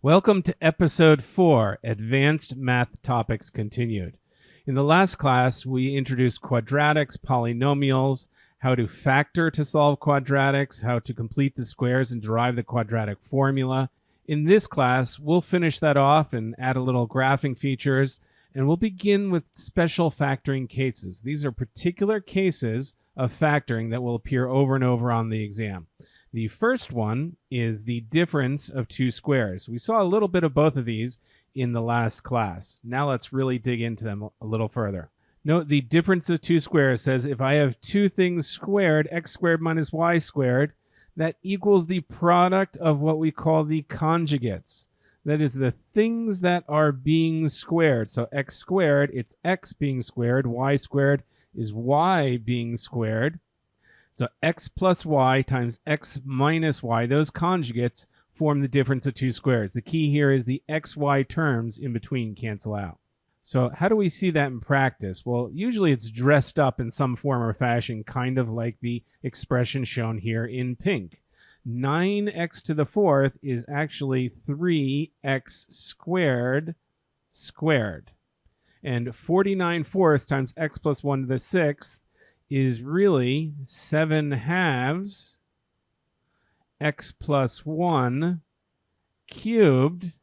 Welcome to Episode 4, Advanced Math Topics Continued. In the last class, we introduced quadratics, polynomials, how to factor to solve quadratics, how to complete the squares and derive the quadratic formula. In this class, we'll finish that off and add a little graphing features, and we'll begin with special factoring cases. These are particular cases of factoring that will appear over and over on the exam. The first one is the difference of two squares. We saw a little bit of both of these in the last class. Now let's really dig into them a little further. Note the difference of two squares says if I have two things squared, x squared minus y squared, that equals the product of what we call the conjugates. That is the things that are being squared. So x squared, it's x being squared. Y squared is y being squared. So x plus y times x minus y, those conjugates form the difference of two squares. The key here is the xy terms in between cancel out. So how do we see that in practice? Well, usually it's dressed up in some form or fashion, kind of like the expression shown here in pink. 9x to the fourth is actually 3x squared squared. And 49 fourths times x plus 1 to the sixth is really 7 halves x plus 1 cubed,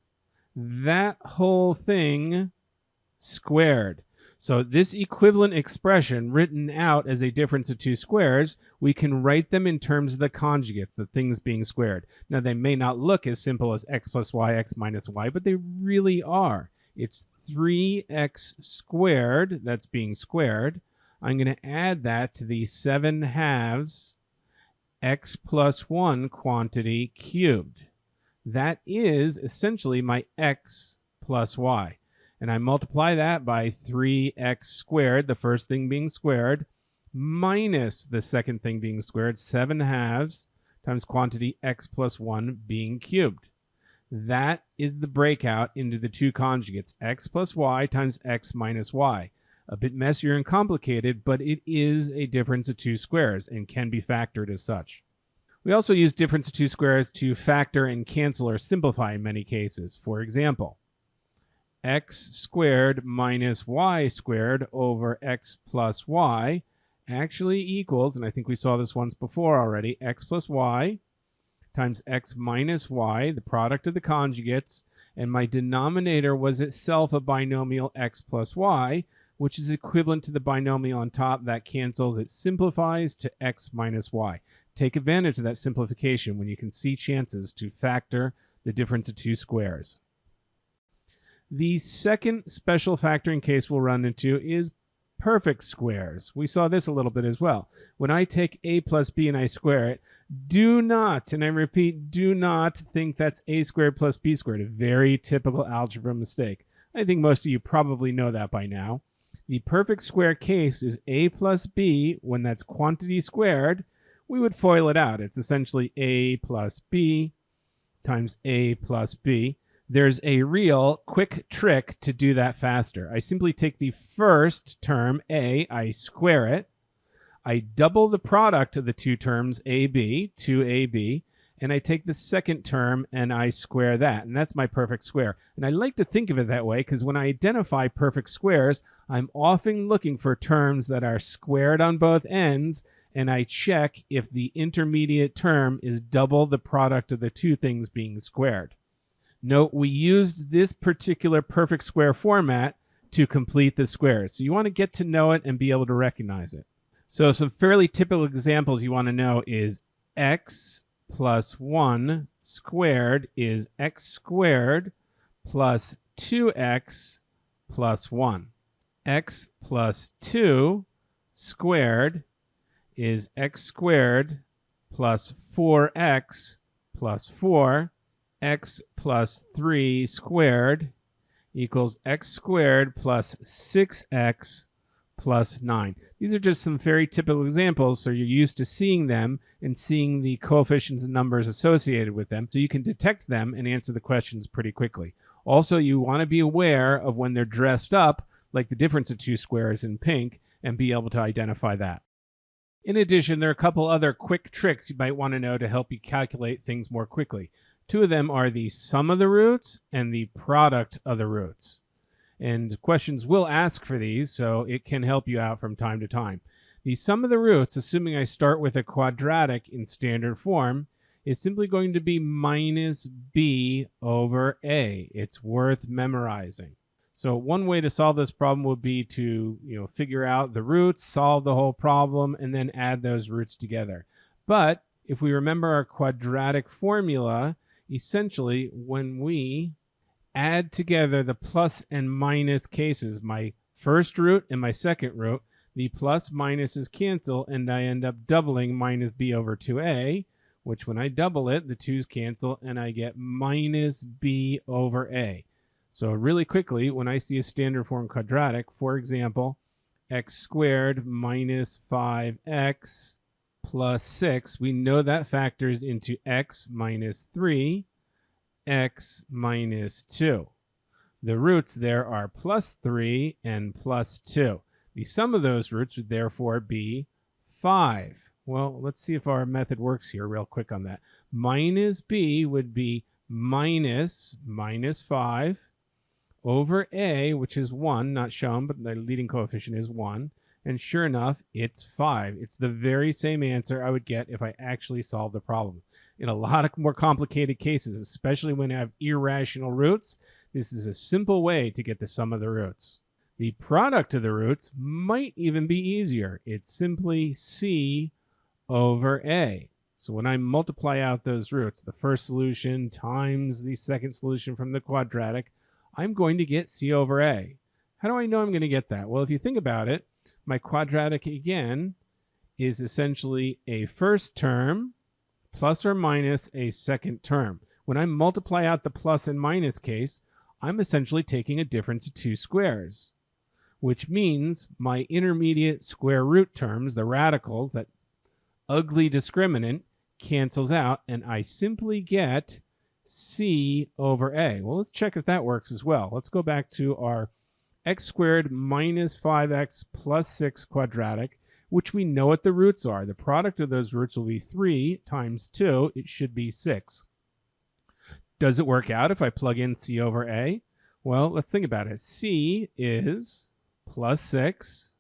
that whole thing squared. So this equivalent expression written out as a difference of two squares, we can write them in terms of the conjugate, the things being squared. Now they may not look as simple as x plus y, x minus y, but they really are. It's 3x squared that's being squared. I'm going to add that to the 7 halves x plus 1 quantity cubed. That is essentially my x plus y. And I multiply that by 3x squared, the first thing being squared, minus the second thing being squared, 7 halves times quantity x plus 1 being cubed. That is the breakout into the two conjugates, x plus y times x minus y. A bit messier and complicated, but it is a difference of two squares and can be factored as such. We also use difference of two squares to factor and cancel or simplify in many cases. For example, x squared minus y squared over x plus y actually equals, and I think we saw this once before already, x plus y times x minus y, the product of the conjugates, and my denominator was itself a binomial x plus y, which is equivalent to the binomial on top. That cancels. It simplifies to x minus y. Take advantage of that simplification when you can see chances to factor the difference of two squares. The second special factoring case we'll run into is perfect squares. We saw this a little bit as well. When I take a plus b and I square it, do not, and I repeat, do not think that's a squared plus b squared, a very typical algebra mistake. I think most of you probably know that by now. The perfect square case is a plus b. When that's quantity squared, we would FOIL it out. It's essentially a plus b times a plus b. There's a real quick trick to do that faster. I simply take the first term, a, I square it. I double the product of the two terms, ab, 2ab, and I take the second term and I square that, and that's my perfect square. And I like to think of it that way because when I identify perfect squares, I'm often looking for terms that are squared on both ends, and I check if the intermediate term is double the product of the two things being squared. Note, we used this particular perfect square format to complete the squares. So you want to get to know it and be able to recognize it. So some fairly typical examples you want to know is x plus 1 squared is x squared plus 2x plus 1. X plus 2 squared is x squared plus 4x plus 4. X plus 3 squared equals x squared plus 6x plus 9. These are just some very typical examples, so you're used to seeing them and seeing the coefficients and numbers associated with them, so you can detect them and answer the questions pretty quickly. Also, you want to be aware of when they're dressed up, like the difference of two squares in pink, and be able to identify that. In addition, there are a couple other quick tricks you might want to know to help you calculate things more quickly. Two of them are the sum of the roots and the product of the roots. And questions will ask for these, so it can help you out from time to time. The sum of the roots, assuming I start with a quadratic in standard form, is simply going to be minus b over a. It's worth memorizing. So one way to solve this problem would be to figure out the roots, solve the whole problem, and then add those roots together. But if we remember our quadratic formula, essentially when we add together the plus and minus cases, my first root and my second root, the plus minuses cancel, and I end up doubling minus b over 2a, which when I double it, the 2's cancel, and I get minus b over a. So really quickly, when I see a standard form quadratic, for example, x squared minus 5x plus 6, we know that factors into x minus 3, x minus 2. The roots there are plus 3 and plus 2. The sum of those roots would therefore be 5. Well, let's see if our method works here real quick on that. Minus b would be minus 5 over a, which is 1, not shown, but the leading coefficient is 1. And sure enough, it's 5. It's the very same answer I would get if I actually solved the problem. In a lot of more complicated cases, especially when I have irrational roots, this is a simple way to get the sum of the roots. The product of the roots might even be easier. It's simply c over a. So when I multiply out those roots, the first solution times the second solution from the quadratic, I'm going to get c over a. How do I know I'm going to get that? Well, if you think about it, my quadratic again is essentially a first term plus or minus a second term. When I multiply out the plus and minus case, I'm essentially taking a difference of two squares, which means my intermediate square root terms, the radicals, that ugly discriminant, cancels out, and I simply get c over a. Well, let's check if that works as well. Let's go back to our x squared minus 5x plus 6 quadratic, which we know what the roots are. The product of those roots will be 3 times 2. It should be 6. Does it work out if I plug in c over a? Well, let's think about it. C is plus 6.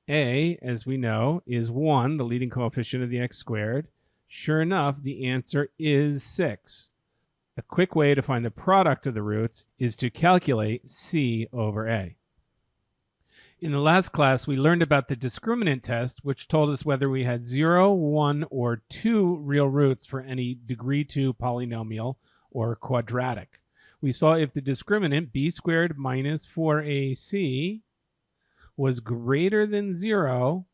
A, as we know, is 1, the leading coefficient of the x squared. Sure enough, the answer is 6. A quick way to find the product of the roots is to calculate c over a. In the last class, we learned about the discriminant test, which told us whether we had 0, 1, or 2 real roots for any degree 2 polynomial or quadratic. We saw if the discriminant b squared minus 4ac was greater than 0,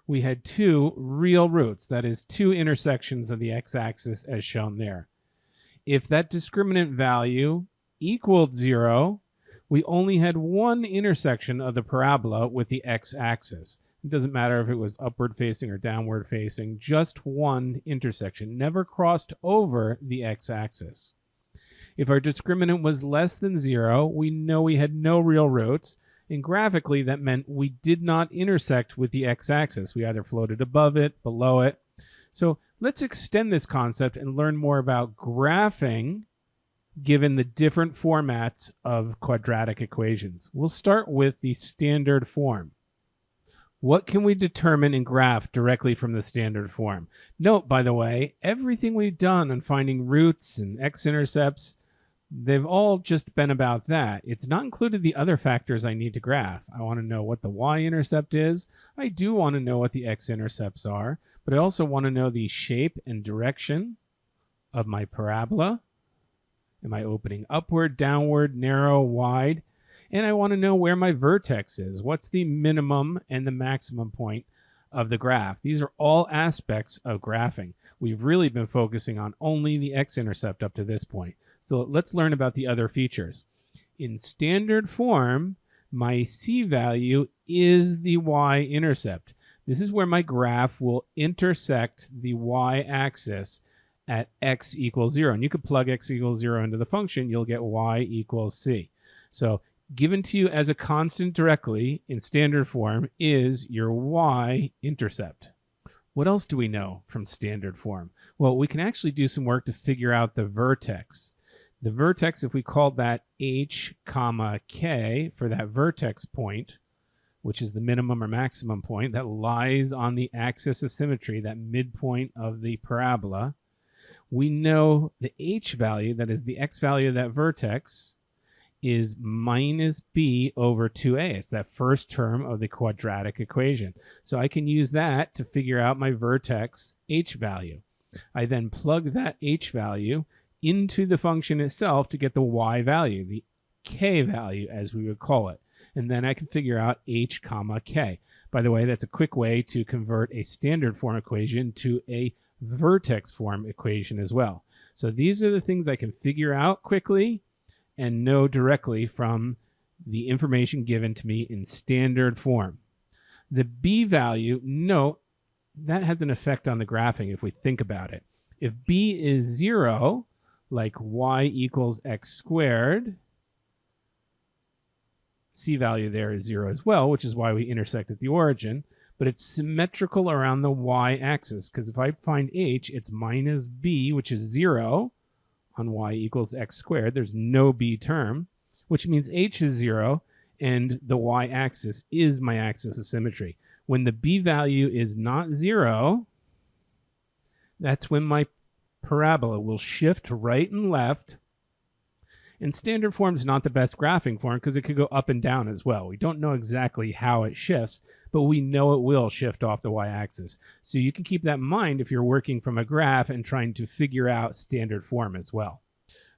we had 2 real roots, that is 2 intersections of the x-axis as shown there. If that discriminant value equaled 0, we only had 1 intersection of the parabola with the x-axis. It doesn't matter if it was upward facing or downward facing, just 1 intersection, never crossed over the x-axis. If our discriminant was less than 0, we know we had no real roots, and graphically that meant we did not intersect with the x-axis. We either floated above it, below it. So let's extend this concept and learn more about graphing given the different formats of quadratic equations. We'll start with the standard form. What can we determine and graph directly from the standard form? Note, by the way, everything we've done on finding roots and x-intercepts, they've all just been about that. It's not included the other factors I need to graph. I want to know what the y-intercept is. I do want to know what the x-intercepts are, but I also want to know the shape and direction of my parabola. Am I opening upward, downward, narrow, wide? And I want to know where my vertex is. What's the minimum and the maximum point of the graph? These are all aspects of graphing. We've really been focusing on only the x-intercept up to this point. So let's learn about the other features. In standard form, my c value is the y-intercept. This is where my graph will intersect the y-axis at x equals 0. And you could plug x equals 0 into the function, you'll get y equals c. So given to you as a constant directly in standard form is your y-intercept. What else do we know from standard form? Well, we can actually do some work to figure out the vertex. The vertex, if we called that h comma k for that vertex point, which is the minimum or maximum point that lies on the axis of symmetry, that midpoint of the parabola, we know the h value, that is the x value of that vertex, is minus b over 2a. It's that first term of the quadratic equation. So I can use that to figure out my vertex h value. I then plug that h value into the function itself to get the y value, the k value as we would call it. And then I can figure out h comma k. By the way, that's a quick way to convert a standard form equation to a vertex form equation as well. So these are the things I can figure out quickly and know directly from the information given to me in standard form. The b value, note, that has an effect on the graphing if we think about it. If b is 0, like y equals x squared, c value there is 0 as well, which is why we intersect at the origin, but it's symmetrical around the y-axis, because if I find h, it's minus b, which is 0, on y equals x squared. There's no b term, which means h is 0, and the y-axis is my axis of symmetry. When the b value is not 0, that's when my parabola will shift right and left. And standard form is not the best graphing form because it could go up and down as well. We don't know exactly how it shifts, but we know it will shift off the y-axis. So you can keep that in mind if you're working from a graph and trying to figure out standard form as well.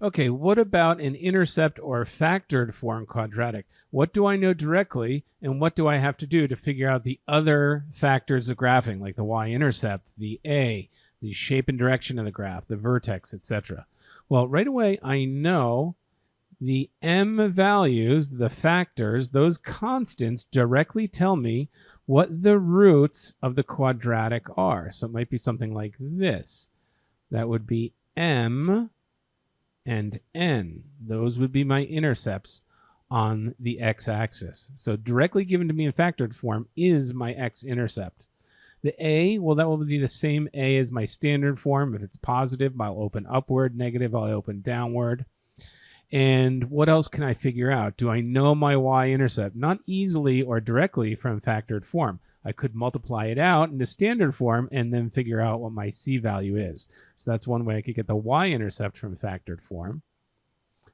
Okay, what about an intercept or factored form quadratic? What do I know directly, and what do I have to do to figure out the other factors of graphing, like the y-intercept, the a, the shape and direction of the graph, the vertex, etc.? Well, right away I know the m values, the factors, those constants directly tell me what the roots of the quadratic are. So it might be something like this. That would be m and n. Those would be my intercepts on the x-axis. So directly given to me in factored form is my x-intercept. The a, well, that will be the same a as my standard form. If it's positive, I'll open upward. Negative, I'll open downward. And what else can I figure out? Do I know my y-intercept? Not easily or directly from factored form. I could multiply it out into standard form and then figure out what my c value is. So that's one way I could get the y-intercept from factored form.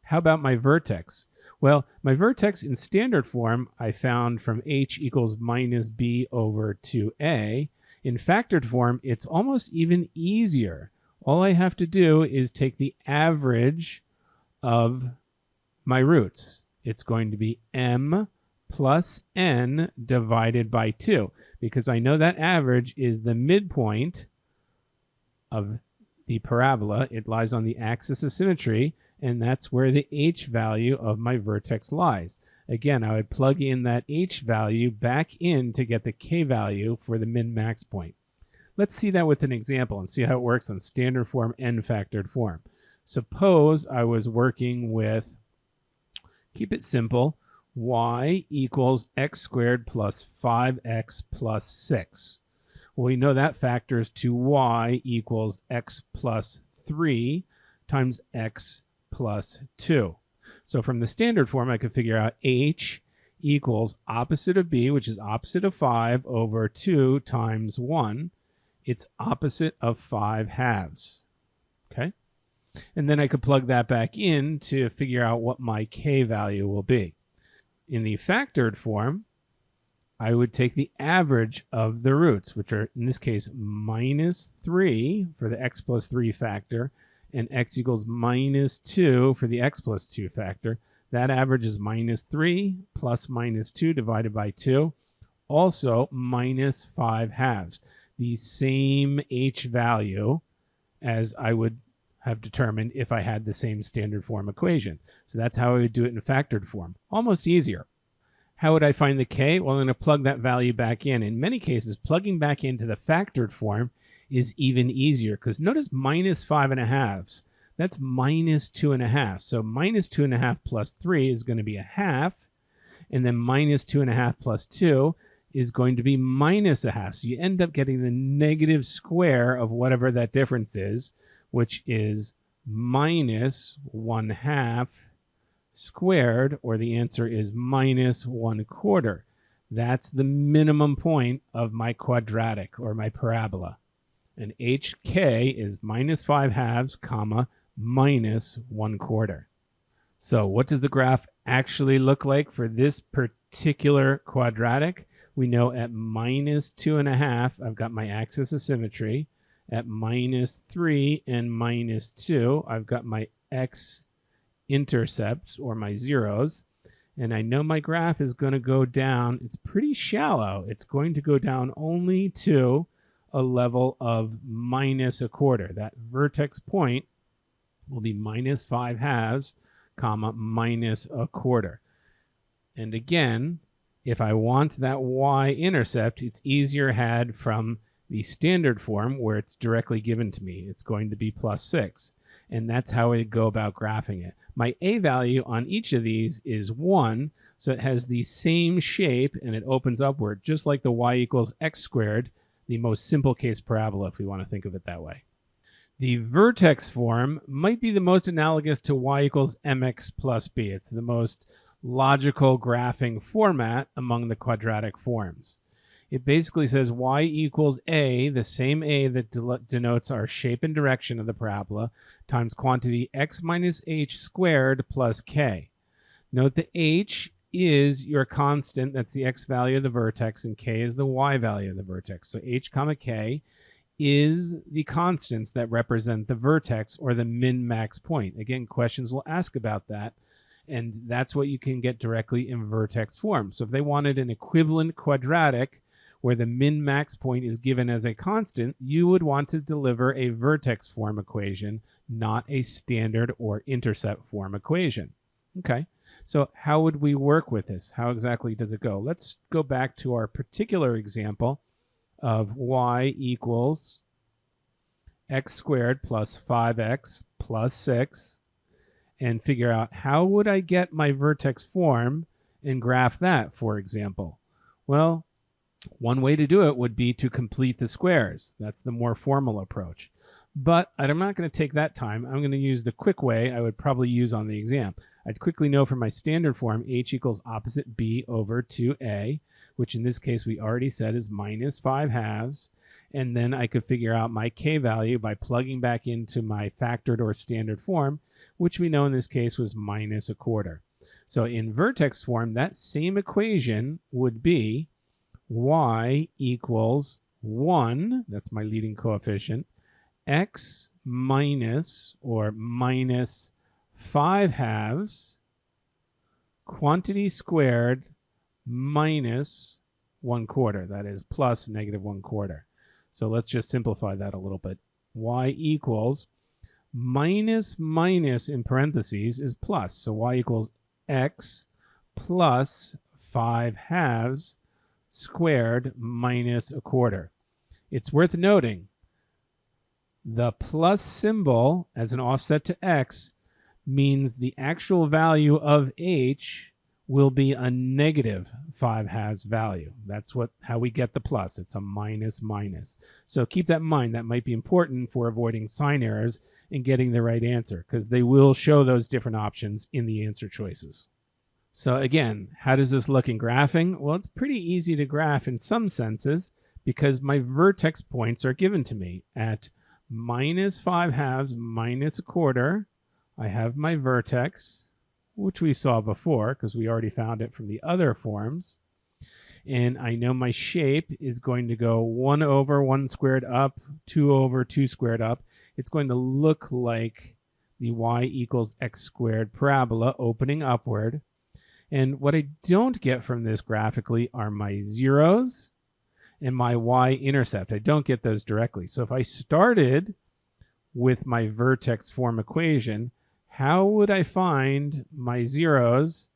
How about my vertex? Well, my vertex in standard form I found from h equals minus b over 2a. In factored form, it's almost even easier. All I have to do is take the average of my roots. It's going to be m plus n divided by 2, because I know that average is the midpoint of the parabola. It lies on the axis of symmetry, and that's where the h value of my vertex lies. Again, I would plug in that h value back in to get the k value for the min-max point. Let's see that with an example and see how it works on standard form and factored form. Suppose I was working with, keep it simple, y equals x squared plus 5x plus 6. Well, we know that factors to y equals x plus 3 times x plus 2. So from the standard form, I could figure out h equals opposite of b, which is opposite of 5, over 2 times 1. It's opposite of 5 halves. Okay? And then I could plug that back in to figure out what my k value will be. In the factored form, I would take the average of the roots, which are, in this case, minus 3 for the x plus 3 factor, and x equals minus 2 for the x plus 2 factor. That average is minus 3 plus minus 2 divided by 2, also minus 5 halves, the same h value as I would have determined if I had the same standard form equation. So that's how I would do it in factored form. Almost easier. How would I find the k? Well, I'm going to plug that value back in. In many cases, plugging back into the factored form is even easier, because notice minus 5.5. That's minus 2.5. So minus 2.5 plus 3 is going to be a half, and then minus 2.5 plus 2 is going to be minus a half. So you end up getting the negative square of whatever that difference is, which is minus 1/2 squared, or the answer is minus 1/4. That's the minimum point of my quadratic or my parabola. And HK is minus 5/2, comma, minus 1/4. So what does the graph actually look like for this particular quadratic? We know at minus 2.5, I've got my axis of symmetry. At minus 3 and minus 2, I've got my x-intercepts, or my zeros. And I know my graph is going to go down. It's pretty shallow. It's going to go down only to a level of minus 1/4. That vertex point will be minus 5/2, comma, minus 1/4. And again, if I want that y-intercept, it's easier had from the standard form where it's directly given to me. It's going to be +6. And that's how I go about graphing it. My a value on each of these is 1, so it has the same shape and it opens upward, just like the y equals x squared, the most simple case parabola, if we want to think of it that way. The vertex form might be the most analogous to y equals mx plus b. It's the most logical graphing format among the quadratic forms. It basically says y equals a, the same a that denotes our shape and direction of the parabola, times quantity x minus h squared plus k. Note that h is your constant, that's the x value of the vertex, and k is the y value of the vertex. So h comma k is the constants that represent the vertex or the min-max point. Again, questions will ask about that, and that's what you can get directly in vertex form. So if they wanted an equivalent quadratic where the min-max point is given as a constant, you would want to deliver a vertex form equation, not a standard or intercept form equation. Okay, so how would we work with this? How exactly does it go? Let's go back to our particular example of y equals x squared plus 5x plus 6 and figure out how would I get my vertex form and graph that, for example. Well, one way to do it would be to complete the squares. That's the more formal approach. But I'm not going to take that time. I'm going to use the quick way I would probably use on the exam. I'd quickly know from my standard form h equals opposite b over 2a, which in this case we already said is minus 5/2. And then I could figure out my k value by plugging back into my factored or standard form, which we know in this case was minus 1/4. So in vertex form, that same equation would be y equals 1, that's my leading coefficient, x minus or minus 5/2 quantity squared minus 1/4, that is plus negative 1/4. So let's just simplify that a little bit. Y equals minus in parentheses is plus, so y equals x plus 5/2 squared minus 1/4. It's worth noting the plus symbol as an offset to x means the actual value of h will be a negative 5/2 value. That's how we get the plus. It's a minus. So keep that in mind. That might be important for avoiding sign errors and getting the right answer, because they will show those different options in the answer choices. So again, how does this look in graphing? Well, it's pretty easy to graph in some senses because my vertex points are given to me. At minus 5/2 minus 1/4, I have my vertex, which we saw before because we already found it from the other forms. And I know my shape is going to go 1 over 1 squared up, 2 over 2 squared up. It's going to look like the y equals x squared parabola opening upward. And what I don't get from this graphically are my zeros and my y-intercept. I don't get those directly. So if I started with my vertex form equation, how would I find my zeros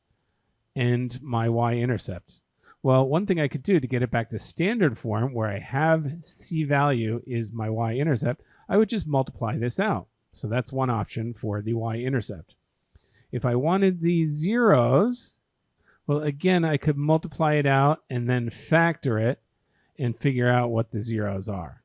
and my y-intercept? Well, one thing I could do to get it back to standard form where I have c value is my y-intercept, I would just multiply this out. So that's one option for the y-intercept. If I wanted these zeros, Well, again, I could multiply it out and then factor it and figure out what the zeros are.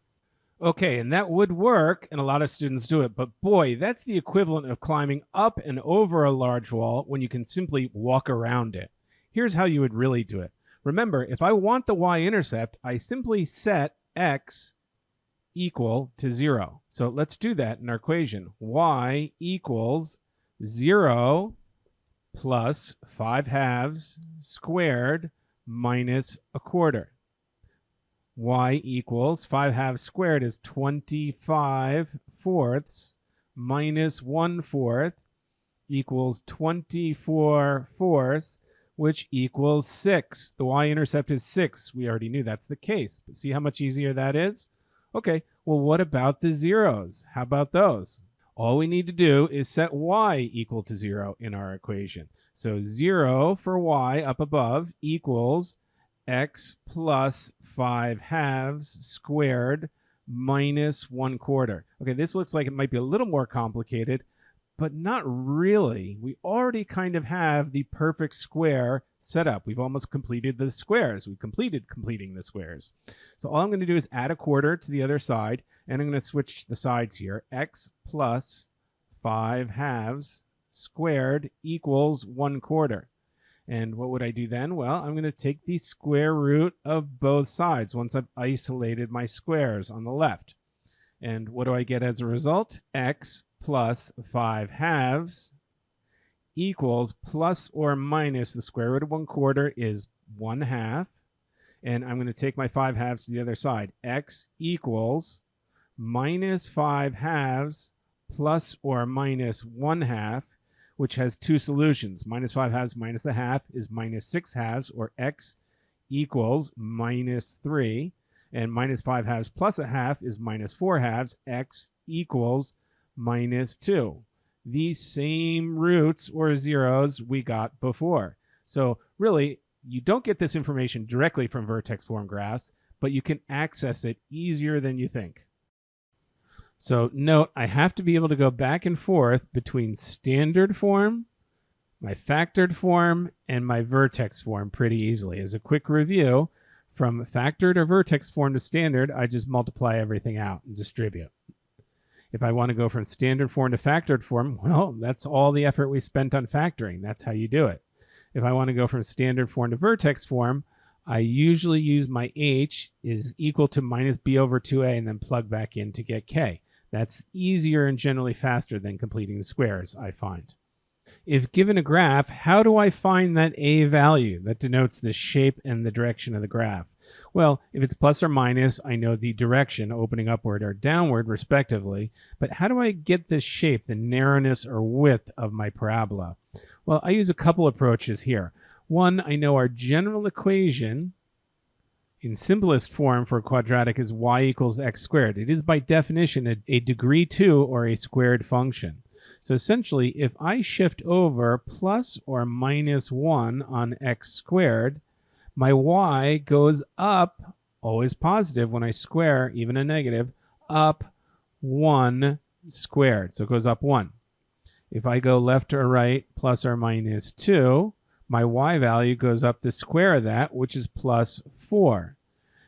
Okay, and that would work, and a lot of students do it, but boy, that's the equivalent of climbing up and over a large wall when you can simply walk around it. Here's how you would really do it. Remember, if I want the y-intercept, I simply set x equal to 0. So let's do that in our equation. Y equals 0 plus 5/2 squared minus 1/4. Y equals 5/2 squared is 25/4 minus 1/4 equals 24/4, which equals 6. The y-intercept is 6. We already knew that's the case. But see how much easier that is? Okay, well, what about the zeros? How about those? All we need to do is set y equal to 0 in our equation. So 0 for y up above equals x plus 5/2 squared minus 1/4. Okay, this looks like it might be a little more complicated, but not really. We already kind of have the perfect square set up. We've almost completed the squares. We completed completing the squares. So all I'm going to do is add 1/4 to the other side, and I'm going to switch the sides here. X plus 5/2 squared equals 1/4. And what would I do then? Well, I'm going to take the square root of both sides once I've isolated my squares on the left. And what do I get as a result? X plus 5/2 equals plus or minus the square root of 1/4 is 1/2. And I'm going to take my 5/2 to the other side. X equals minus 5/2 plus or minus 1/2, which has two solutions. Minus 5/2 minus the half is minus 6/2, or x equals minus 3. And minus 5/2 plus a half is minus 4/2. X equals minus 2. These same roots or zeros we got before. So really, you don't get this information directly from vertex form graphs, but you can access it easier than you think. So note, I have to be able to go back and forth between standard form, my factored form, and my vertex form pretty easily. As a quick review, from factored or vertex form to standard, I just multiply everything out and distribute. If I want to go from standard form to factored form, well, that's all the effort we spent on factoring. That's how you do it. If I want to go from standard form to vertex form, I usually use my h is equal to minus b over 2a and then plug back in to get k. That's easier and generally faster than completing the squares, I find. If given a graph, how do I find that a value that denotes the shape and the direction of the graph? Well, if it's plus or minus, I know the direction, opening upward or downward, respectively. But how do I get the shape, the narrowness or width of my parabola? Well, I use a couple approaches here. One, I know our general equation in simplest form for a quadratic is y equals x squared. It is by definition a degree 2 or a squared function. So essentially, if I shift over plus or minus 1 on x squared, my y goes up, always positive when I square, even a negative, up 1 squared. So it goes up 1. If I go left or right, plus or minus 2, my y value goes up the square of that, which is plus 4.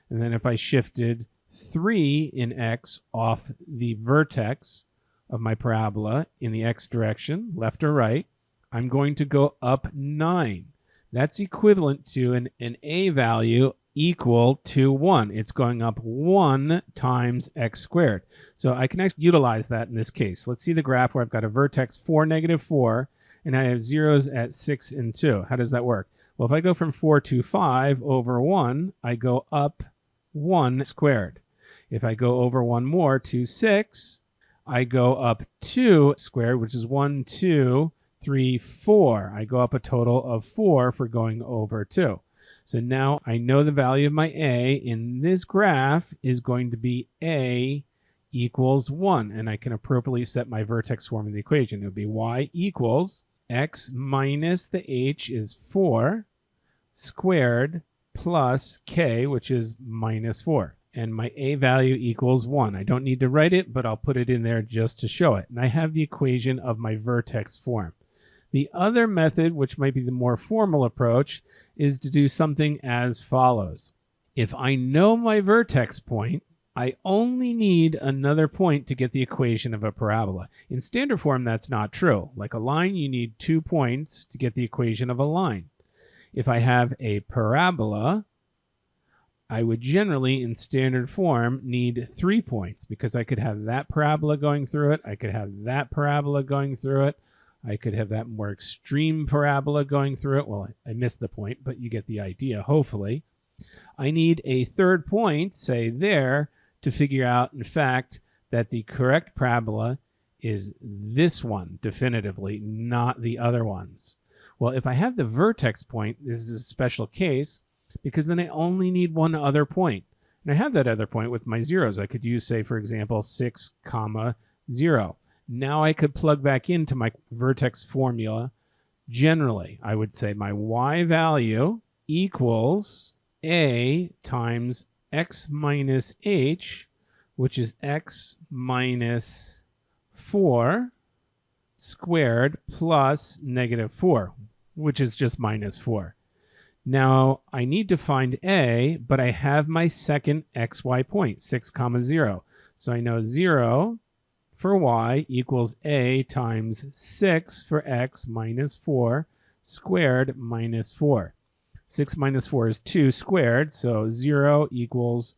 And then if I shifted 3 in x off the vertex of my parabola in the x direction, left or right, I'm going to go up 9. That's equivalent to an a value equal to 1. It's going up 1 times x squared. So I can actually utilize that in this case. Let's see the graph where I've got a vertex 4, negative 4, and I have zeros at 6 and 2. How does that work? Well, if I go from 4 to 5 over 1, I go up 1 squared. If I go over 1 more to 6, I go up 2 squared, which is 1, 2, 3, 4. I go up a total of 4 for going over 2. So now I know the value of my a in this graph is going to be a equals 1, and I can appropriately set my vertex form of the equation. It would be y equals x minus the h is 4 squared plus k, which is minus 4. And my a value equals 1. I don't need to write it, but I'll put it in there just to show it. And I have the equation of my vertex form. The other method, which might be the more formal approach, is to do something as follows. If I know my vertex point, I only need another point to get the equation of a parabola. In standard form, that's not true. Like a line, you need 2 points to get the equation of a line. If I have a parabola, I would generally, in standard form, need 3 points because I could have that parabola going through it. I could have that parabola going through it. I could have that more extreme parabola going through it. Well, I missed the point, but you get the idea, hopefully. I need a third point, say there, to figure out, in fact, that the correct parabola is this one, definitively, not the other ones. Well, if I have the vertex point, this is a special case, because then I only need one other point. And I have that other point with my zeros. I could use, say, for example, 6, 0. Now I could plug back into my vertex formula. Generally, I would say my y value equals a times x minus h, which is x minus 4 squared plus negative 4, which is just minus 4. Now, I need to find a, but I have my second xy point, 6, 0. So I know 0 for y equals a times 6 for x minus 4 squared minus 4. 6 minus 4 is 2 squared, so 0 equals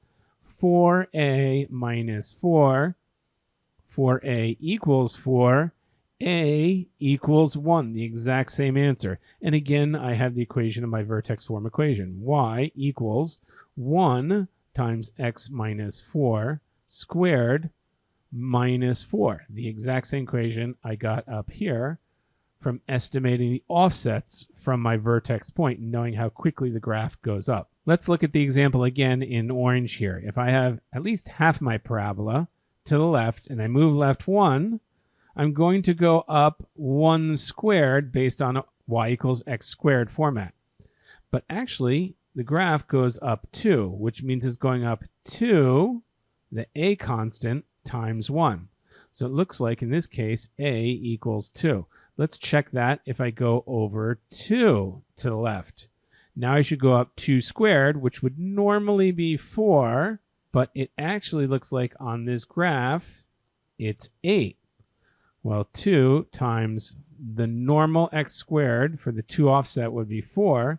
4a minus 4. 4a equals 4. A equals 1, the exact same answer. And again, I have the equation of my vertex form equation. Y equals 1 times x minus 4 squared minus 4. The exact same equation I got up here from estimating the offsets from my vertex point and knowing how quickly the graph goes up. Let's look at the example again in orange here. If I have at least half my parabola to the left and I move left 1, I'm going to go up 1 squared based on a y equals x squared format. But actually, the graph goes up 2, which means it's going up 2, the a constant, times 1. So it looks like, in this case, a equals 2. Let's check that if I go over 2 to the left. Now I should go up 2 squared, which would normally be 4, but it actually looks like on this graph, it's 8. Well, 2 times the normal x squared for the 2 offset would be 4.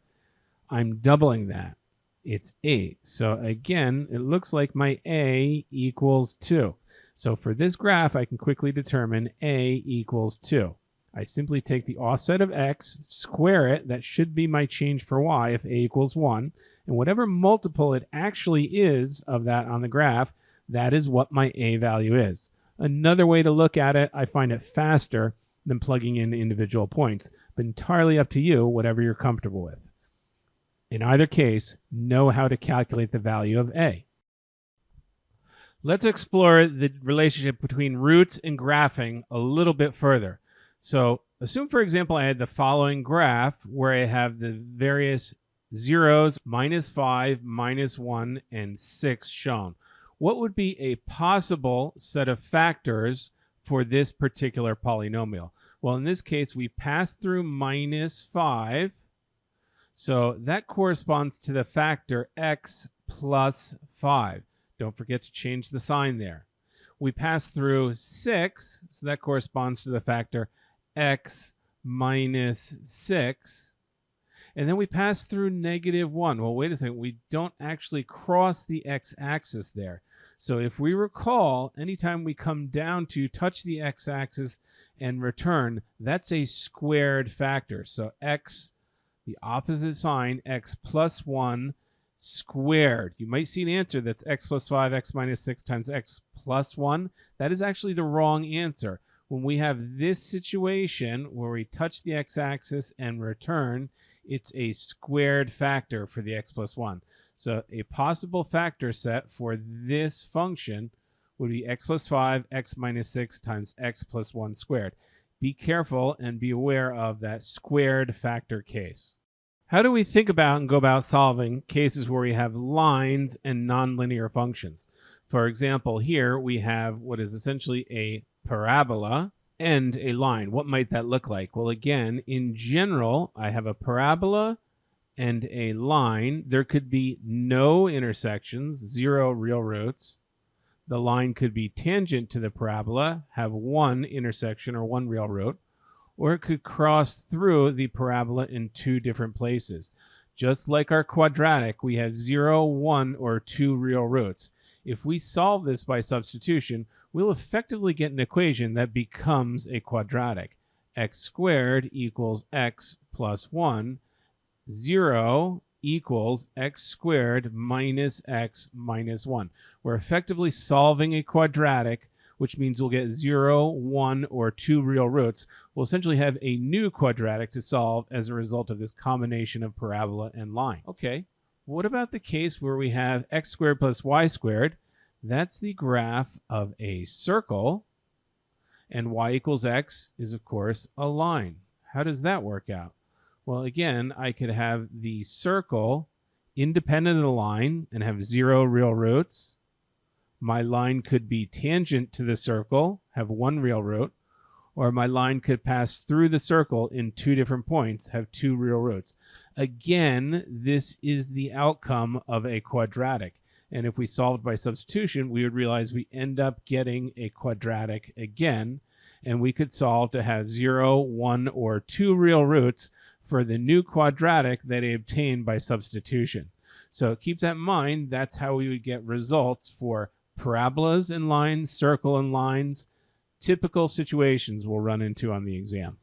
I'm doubling that. It's 8. So again, it looks like my a equals 2. So for this graph, I can quickly determine a equals 2. I simply take the offset of x, square it. That should be my change for y if a equals 1. And whatever multiple it actually is of that on the graph, that is what my a value is. Another way to look at it, I find it faster than plugging in individual points, but entirely up to you, whatever you're comfortable with. In either case, know how to calculate the value of a. Let's explore the relationship between roots and graphing a little bit further. So assume, for example, I had the following graph where I have the various zeros, -5, -1, and 6 shown. What would be a possible set of factors for this particular polynomial? Well, in this case, we pass through -5. So that corresponds to the factor x plus 5. Don't forget to change the sign there. We pass through 6. So that corresponds to the factor x minus 6. And then we pass through -1. Well, wait a second. We don't actually cross the x-axis there. So if we recall, anytime we come down to touch the x-axis and return, that's a squared factor. So x, the opposite sign, x plus 1 squared. You might see an answer that's x plus 5, x minus 6 times x plus 1. That is actually the wrong answer. When we have this situation where we touch the x-axis and return, it's a squared factor for the x plus 1. So a possible factor set for this function would be x plus 5, x minus 6 times x plus 1 squared. Be careful and be aware of that squared factor case. How do we think about and go about solving cases where we have lines and nonlinear functions? For example, here we have what is essentially a parabola, and a line. What might that look like? Well, again, in general, I have a parabola and a line. There could be no intersections, 0 real roots. The line could be tangent to the parabola, have 1 intersection or 1 real root, or it could cross through the parabola in 2 different places. Just like our quadratic, we have 0, 1, or 2 real roots. If we solve this by substitution, we'll effectively get an equation that becomes a quadratic. X squared equals x plus 1. 0 equals x squared minus x minus 1. We're effectively solving a quadratic, which means we'll get 0, 1, or 2 real roots. We'll essentially have a new quadratic to solve as a result of this combination of parabola and line. Okay, what about the case where we have x squared plus y squared? That's the graph of a circle, and y equals x is, of course, a line. How does that work out? Well, again, I could have the circle independent of the line and have 0 real roots. My line could be tangent to the circle, have 1 real root, or my line could pass through the circle in 2 different points, have 2 real roots. Again, this is the outcome of a quadratic. And if we solved by substitution, we would realize we end up getting a quadratic again, and we could solve to have 0, 1, or 2 real roots for the new quadratic that I obtained by substitution. So keep that in mind. That's how we would get results for parabolas and lines, circle and lines, typical situations we'll run into on the exam.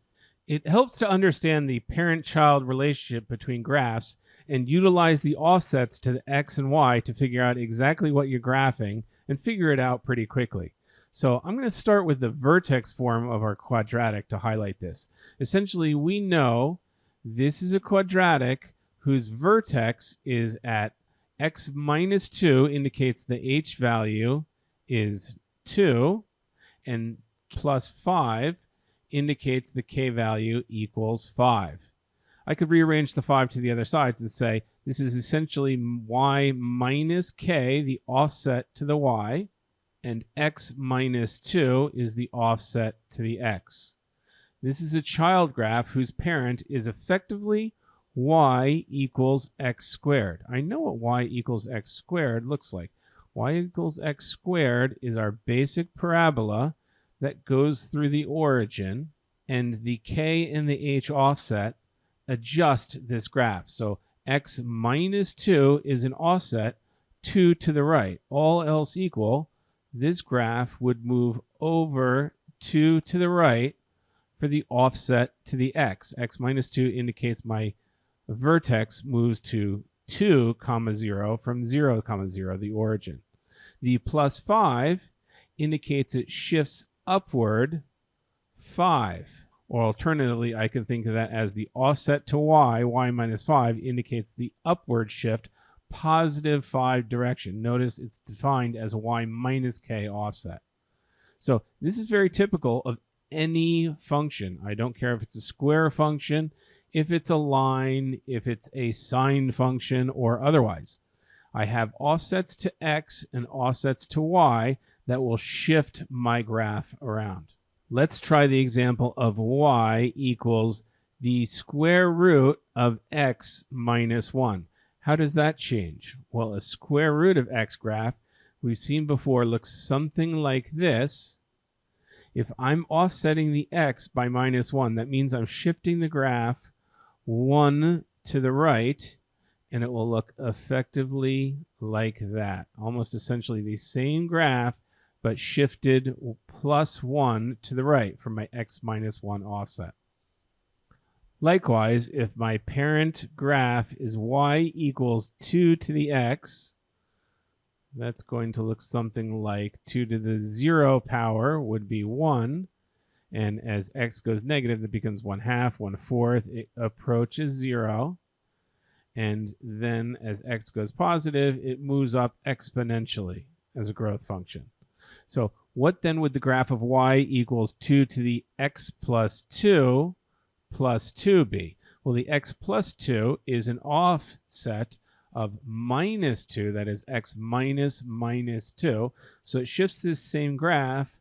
It helps to understand the parent-child relationship between graphs and utilize the offsets to the x and y to figure out exactly what you're graphing and figure it out pretty quickly. So I'm going to start with the vertex form of our quadratic to highlight this. Essentially, we know this is a quadratic whose vertex is at x minus 2, indicates the h value is 2, and plus 5 indicates the k value equals 5. I could rearrange the 5 to the other sides and say this is essentially y minus k, the offset to the y, and x minus 2 is the offset to the x. This is a child graph whose parent is effectively y equals x squared. I know what y equals x squared looks like. Y equals x squared is our basic parabola that goes through the origin, and the k and the h offset adjust this graph. So x minus 2 is an offset 2 to the right. All else equal, this graph would move over 2 to the right for the offset to the x. X minus 2 indicates my vertex moves to 2, 0 from 0, 0, the origin. The plus 5 indicates it shifts upward 5. Or alternatively, I can think of that as the offset to y, y minus 5, indicates the upward shift, positive 5 direction. Notice it's defined as y minus k offset. So this is very typical of any function. I don't care if it's a square function, if it's a line, if it's a sine function, or otherwise. I have offsets to x and offsets to y that will shift my graph around. Let's try the example of y equals the square root of x minus 1. How does that change? Well, a square root of x graph we've seen before looks something like this. If I'm offsetting the x by minus 1, that means I'm shifting the graph 1 to the right, and it will look effectively like that. Almost essentially the same graph, but shifted plus 1 to the right from my x minus 1 offset. Likewise, if my parent graph is y equals 2 to the x, that's going to look something like 2 to the 0 power would be 1. And as x goes negative, it becomes 1/2, 1/4. It approaches 0. And then as x goes positive, it moves up exponentially as a growth function. So what then would the graph of y equals 2 to the x plus 2 plus 2 be? Well, the x plus 2 is an offset of minus 2, that is x minus minus 2. So it shifts this same graph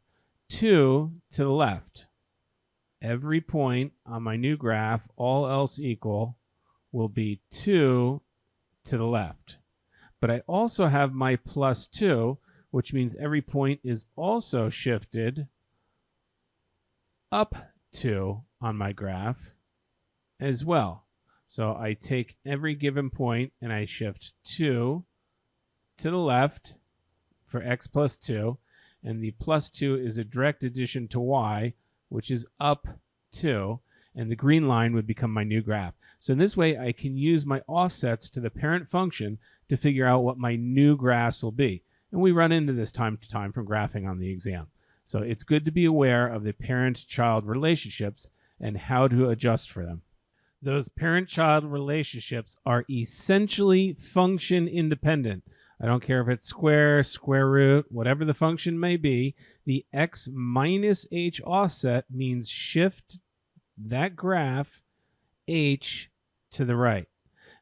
2 to the left. every point on my new graph, all else equal, will be 2 to the left. But I also have my plus 2, which means every point is also shifted up 2 on my graph as well. So I take every given point and I shift 2 to the left for x plus 2, and the plus 2 is a direct addition to y, which is up 2, and the green line would become my new graph. So in this way, I can use my offsets to the parent function to figure out what my new graphs will be. And we run into this time to time from graphing on the exam. So it's good to be aware of the parent-child relationships and how to adjust for them. Those parent-child relationships are essentially function independent. I don't care if it's square, square root, whatever the function may be. The x minus h offset means shift that graph h to the right.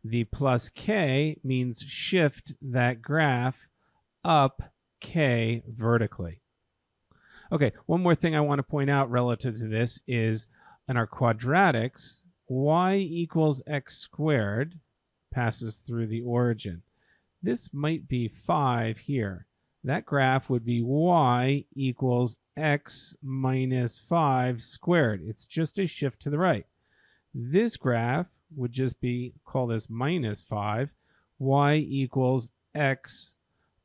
The plus k means shift that graph up k vertically. Okay, one more thing I want to point out relative to this is in our quadratics, y equals x squared passes through the origin. This might be 5 here. That graph would be y equals x minus 5 squared. It's just a shift to the right. This graph would just be, call this minus 5, y equals x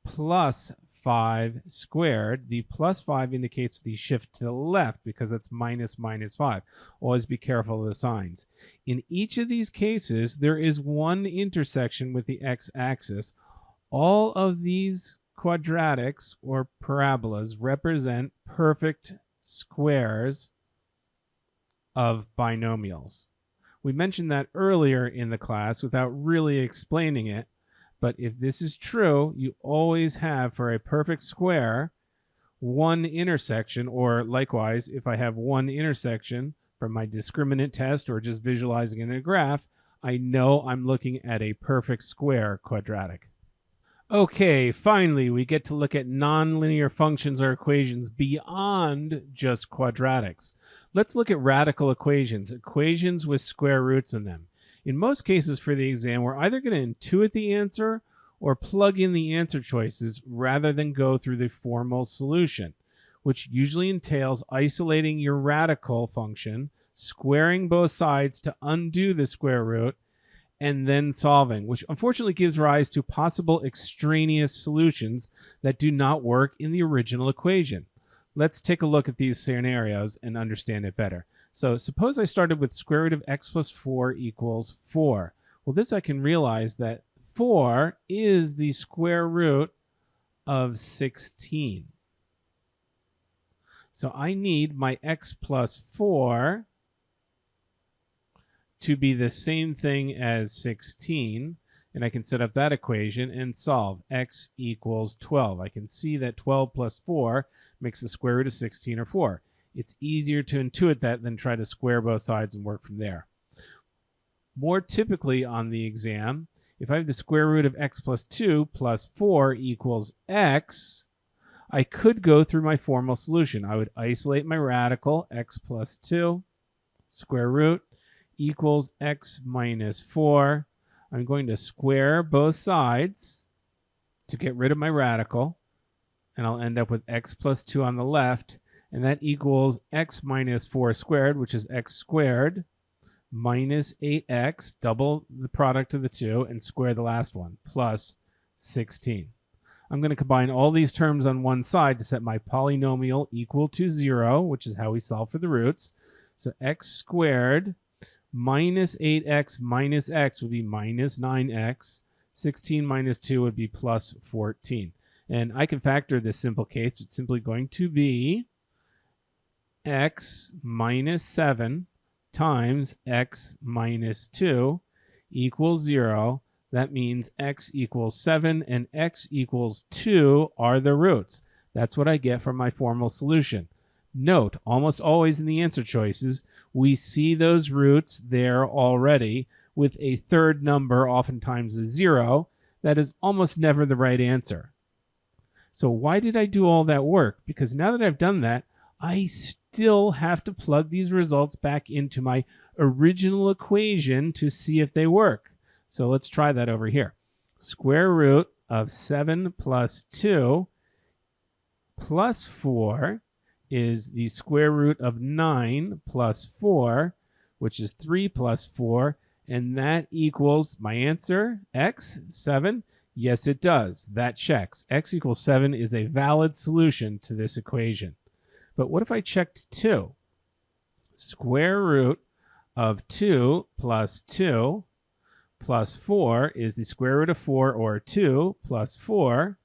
plus 5 squared. The plus 5 indicates the shift to the left because that's minus minus 5. Always be careful of the signs. In each of these cases, there is one intersection with the x-axis. All of these quadratics or parabolas represent perfect squares of binomials. We mentioned that earlier in the class without really explaining it, but if this is true, you always have for a perfect square one intersection, or likewise, if I have one intersection from my discriminant test or just visualizing it in a graph, I know I'm looking at a perfect square quadratic. Okay, finally, we get to look at nonlinear functions or equations beyond just quadratics. Let's look at radical equations, equations with square roots in them. In most cases for the exam, we're either going to intuit the answer or plug in the answer choices rather than go through the formal solution, which usually entails isolating your radical function, squaring both sides to undo the square root, and then solving, which unfortunately gives rise to possible extraneous solutions that do not work in the original equation. Let's take a look at these scenarios and understand it better. So suppose I started with square root of x plus 4 equals 4. Well, this I can realize that 4 is the square root of 16. So I need my x plus 4 to be the same thing as 16, and I can set up that equation and solve. X equals 12. I can see that 12 plus 4 makes the square root of 16 or 4. It's easier to intuit that than try to square both sides and work from there. More typically on the exam, if I have the square root of x plus 2 plus 4 equals x, I could go through my formal solution. I would isolate my radical, x plus 2, square root, equals x minus 4. I'm going to square both sides to get rid of my radical, and I'll end up with x plus 2 on the left, and that equals x minus 4 squared, which is x squared, minus 8x, double the product of the two, and square the last one, plus 16. I'm going to combine all these terms on one side to set my polynomial equal to 0, which is how we solve for the roots. So x squared minus 8x minus x would be minus 9x. 16 minus 2 would be plus 14. And I can factor this simple case. It's simply going to be x minus 7 times x minus 2 equals 0. That means x equals 7 and x equals 2 are the roots. That's what I get from my formal solution. Note, almost always in the answer choices, we see those roots there already with a third number, oftentimes a 0. That is almost never the right answer. So why did I do all that work? Because now that I've done that, I still have to plug these results back into my original equation to see if they work. So let's try that over here. Square root of 7 plus 2 plus 4 is the square root of 9 plus 4, which is 3 plus 4, and that equals my answer, x, 7. Yes, it does. That checks. X equals 7 is a valid solution to this equation. But what if I checked 2? Square root of 2 plus 2 plus 4 is the square root of 4, or 2 plus 4.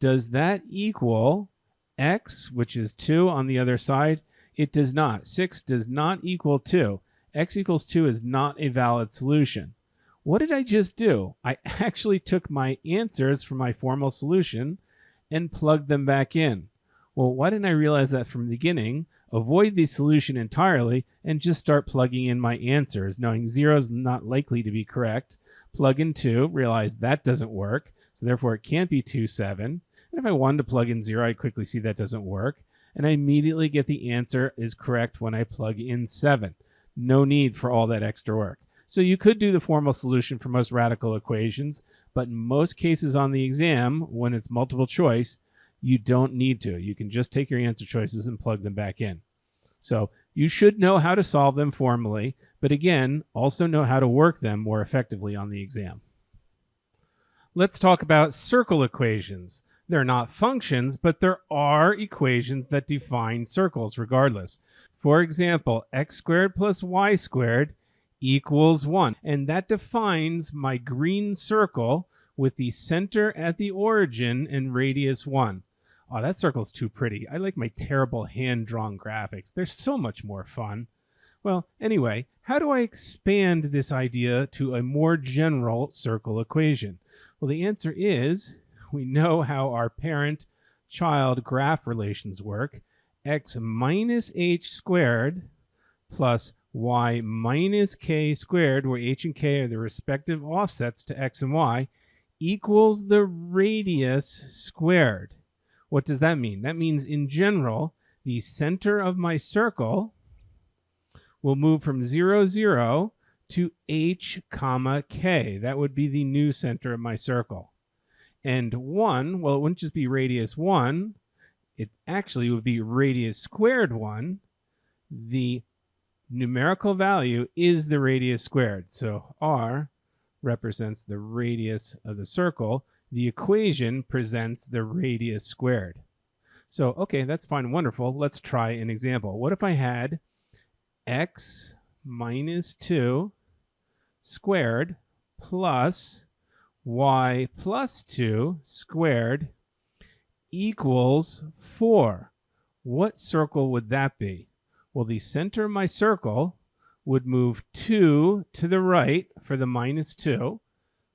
Does that equal x, which is 2 on the other side? It does not. 6 does not equal 2. X equals 2 is not a valid solution. What did I just do? I actually took my answers from my formal solution and plugged them back in. Well, why didn't I realize that from the beginning? Avoid the solution entirely and just start plugging in my answers, knowing 0 is not likely to be correct. Plug in 2, realize that doesn't work, so therefore it can't be 2, 7. And if I wanted to plug in 0, I quickly see that doesn't work, and I immediately get the answer is correct when I plug in 7. No need for all that extra work. So you could do the formal solution for most radical equations, but in most cases on the exam, when it's multiple choice, you don't need to. You can just take your answer choices and plug them back in. So you should know how to solve them formally, but again, also know how to work them more effectively on the exam. Let's talk about circle equations. They're not functions, but there are equations that define circles regardless. For example, x squared plus y squared equals 1. And that defines my green circle with the center at the origin and radius 1. Oh, that circle's too pretty. I like my terrible hand-drawn graphics. They're so much more fun. Well, anyway, how do I expand this idea to a more general circle equation? Well, the answer is we know how our parent-child graph relations work. X minus h squared plus y minus k squared, where h and k are the respective offsets to x and y, equals the radius squared. What does that mean? That means in general, the center of my circle will move from 0, 0 to h comma k. That would be the new center of my circle. And 1, well, it wouldn't just be radius 1. It actually would be radius squared 1. The numerical value is the radius squared. So r represents the radius of the circle. The equation presents the radius squared. So, okay, that's fine and wonderful. Let's try an example. What if I had x minus 2 squared plus y plus 2 squared equals 4? What circle would that be? Well, the center of my circle would move 2 to the right for the minus 2.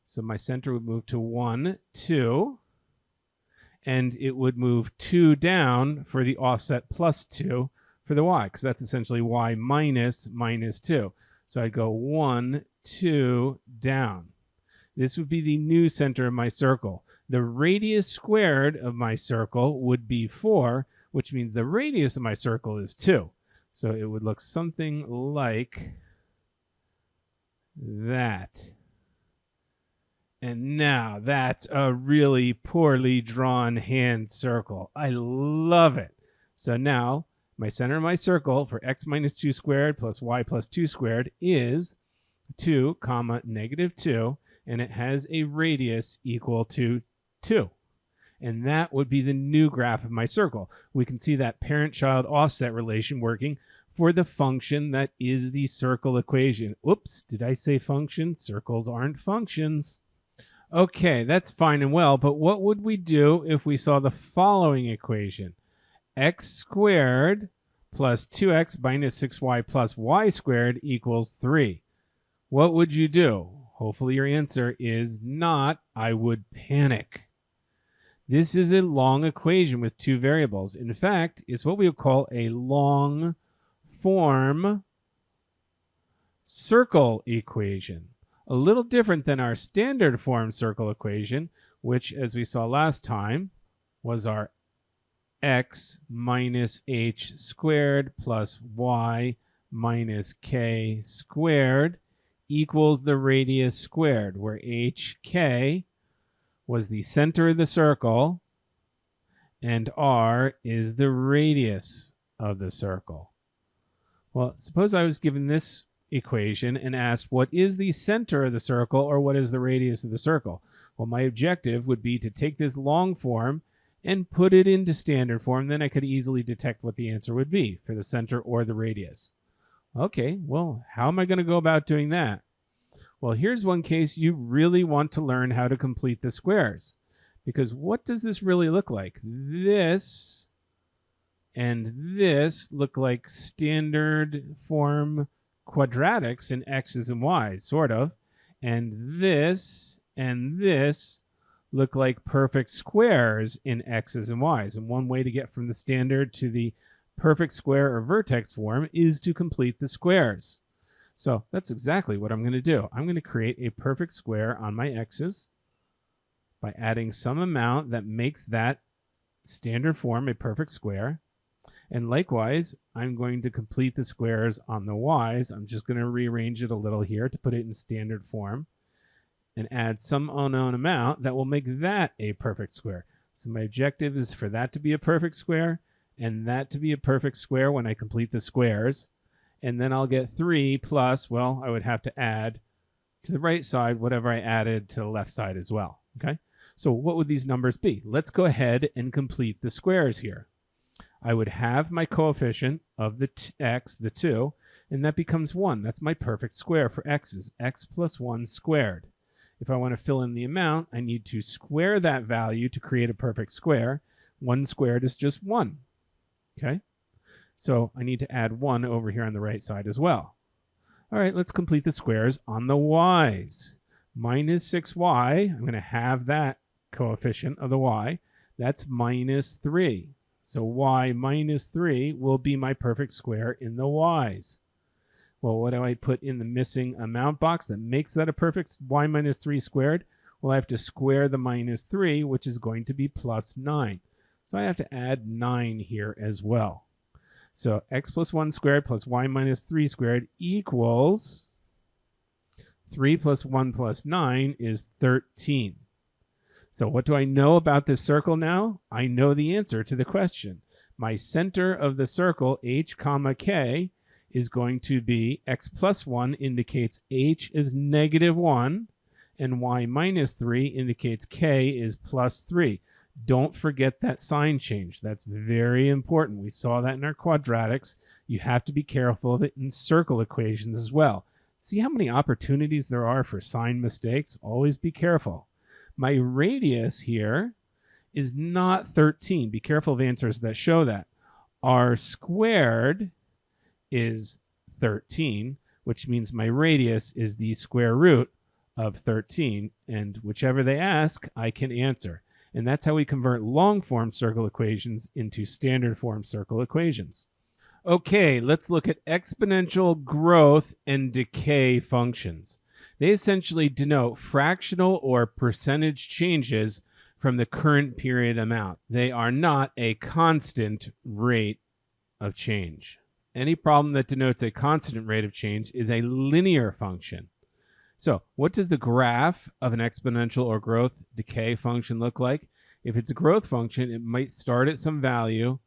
So my center would move to 1, 2. And it would move 2 down for the offset plus 2 for the y, because that's essentially y minus minus 2. So I'd go 1, 2 down. This would be the new center of my circle. The radius squared of my circle would be 4, which means the radius of my circle is 2. So it would look something like that. And now that's a really poorly drawn hand circle. I love it. So now my center of my circle for x minus 2 squared plus y plus 2 squared is 2 comma negative 2, and it has a radius equal to 2. And that would be the new graph of my circle. We can see that parent-child offset relation working for the function that is the circle equation. Oops, did I say function? Circles aren't functions. Okay, that's fine and well, but what would we do if we saw the following equation? X squared plus 2x minus 6y plus y squared equals 3. What would you do? Hopefully your answer is not, I would panic. This is a long equation with two variables. In fact, it's what we would call a long form circle equation. A little different than our standard form circle equation, which, as we saw last time, was our x minus h squared plus y minus k squared equals the radius squared, where hk was the center of the circle and r is the radius of the circle. Well, suppose I was given this equation and asked what is the center of the circle or what is the radius of the circle? Well, my objective would be to take this long form and put it into standard form. Then I could easily detect what the answer would be for the center or the radius. Okay, well, how am I going to go about doing that? Well, here's one case you really want to learn how to complete the squares. Because what does this really look like? This and this look like standard form quadratics in x's and y's, sort of. And this look like perfect squares in x's and y's. And one way to get from the standard to the perfect square or vertex form is to complete the squares. So that's exactly what I'm going to do. I'm going to create a perfect square on my x's by adding some amount that makes that standard form a perfect square. And likewise, I'm going to complete the squares on the y's. I'm just going to rearrange it a little here to put it in standard form and add some unknown amount that will make that a perfect square. So my objective is for that to be a perfect square and that to be a perfect square when I complete the squares. And then I'll get 3 plus, well, I would have to add to the right side whatever I added to the left side as well. Okay, so what would these numbers be? Let's go ahead and complete the squares here. I would have my coefficient of the x, the 2, and that becomes 1. That's my perfect square for x's, x plus 1 squared. If I want to fill in the amount, I need to square that value to create a perfect square. 1 squared is just 1. Okay, so I need to add 1 over here on the right side as well. All right, let's complete the squares on the y's. Minus 6y, I'm going to have that coefficient of the y. That's minus 3. So y minus 3 will be my perfect square in the y's. Well, what do I put in the missing amount box that makes that a perfect y minus 3 squared? Well, I have to square the minus 3, which is going to be plus 9. So I have to add 9 here as well. So x plus 1 squared plus y minus 3 squared equals 3 plus 1 plus 9 is 13. So what do I know about this circle now? I know the answer to the question. My center of the circle, h comma k, is going to be x plus 1 indicates h is negative 1, and y minus 3 indicates k is plus 3. Don't forget that sign change. That's very important. We saw that in our quadratics. You have to be careful of it in circle equations as well. See how many opportunities there are for sign mistakes? Always be careful. My radius here is not 13. Be careful of answers that show that. R squared is 13, which means my radius is the square root of 13. And whichever they ask, I can answer. And that's how we convert long form circle equations into standard form circle equations. Okay, let's look at exponential growth and decay functions. They essentially denote fractional or percentage changes from the current period amount. They are not a constant rate of change. Any problem that denotes a constant rate of change is a linear function. So what does the graph of an exponential or growth decay function look like? If it's a growth function, it might start at some value,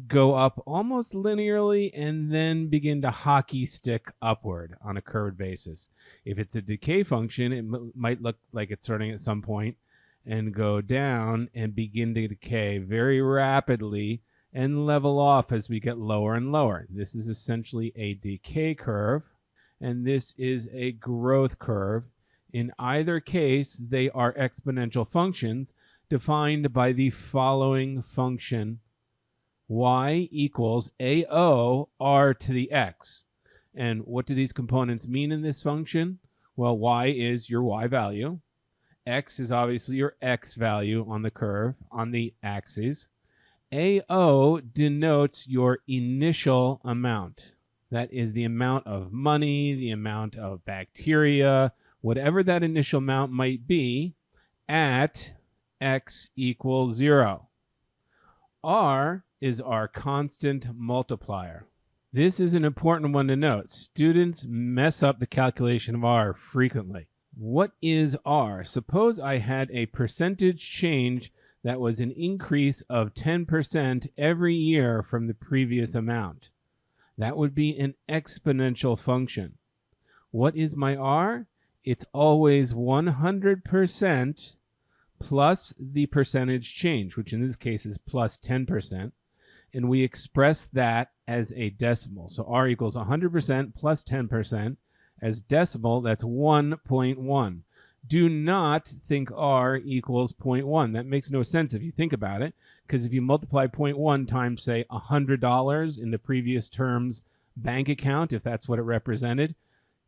go up almost linearly, and then begin to hockey stick upward on a curved basis. If it's a decay function, it might look like it's starting at some point and go down and begin to decay very rapidly and level off as we get lower and lower. This is essentially a decay curve, and this is a growth curve. In either case, they are exponential functions defined by the following function: y equals AO r to the x. And what do these components mean in this function? Well, y is your y value. X is obviously your x value on the curve, on the axis. AO denotes your initial amount. That is the amount of money, the amount of bacteria, whatever that initial amount might be at x equals 0. R is our constant multiplier. This is an important one to note. Students mess up the calculation of R frequently. What is R? Suppose I had a percentage change that was an increase of 10% every year from the previous amount. That would be an exponential function. What is my R? It's always 100% plus the percentage change, which in this case is plus 10%. And we express that as a decimal. So R equals 100% plus 10%. As decimal, that's 1.1. Do not think R equals 0.1. That makes no sense if you think about it, because if you multiply 0.1 times, say, $100 in the previous term's bank account, if that's what it represented,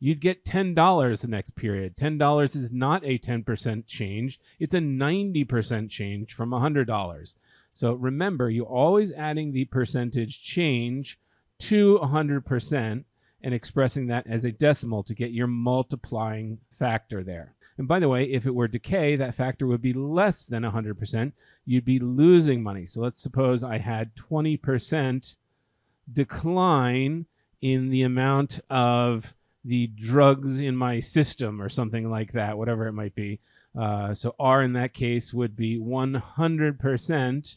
you'd get $10 the next period. $10 is not a 10% change. It's a 90% change from $100. So remember, you're always adding the percentage change to 100% and expressing that as a decimal to get your multiplying factor there. And by the way, if it were decay, that factor would be less than 100%. You'd be losing money. So let's suppose I had 20% decline in the amount of the drugs in my system or something like that, whatever it might be. So R in that case would be 100%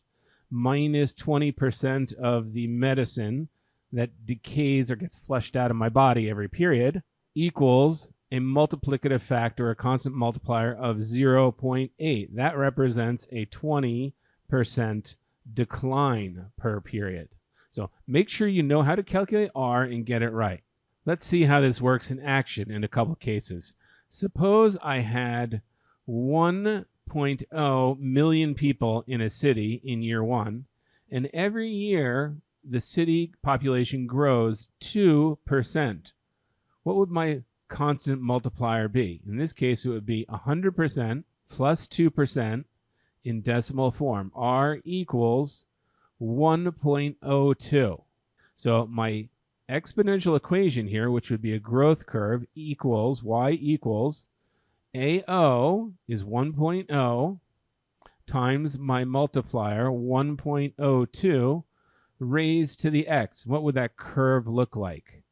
minus 20% of the medicine that decays or gets flushed out of my body every period equals a multiplicative factor, a constant multiplier of 0.8. That represents a 20% decline per period. So make sure you know how to calculate R and get it right. Let's see how this works in action in a couple cases. Suppose I had 1.0 million people in a city in year one, and every year the city population grows 2%. What would my constant multiplier be? In this case, it would be 100% plus 2% in decimal form. R equals 1.02. So my exponential equation here, which would be a growth curve, equals y equals AO is 1.0 times my multiplier 1.02 raised to the x. What would that curve look like?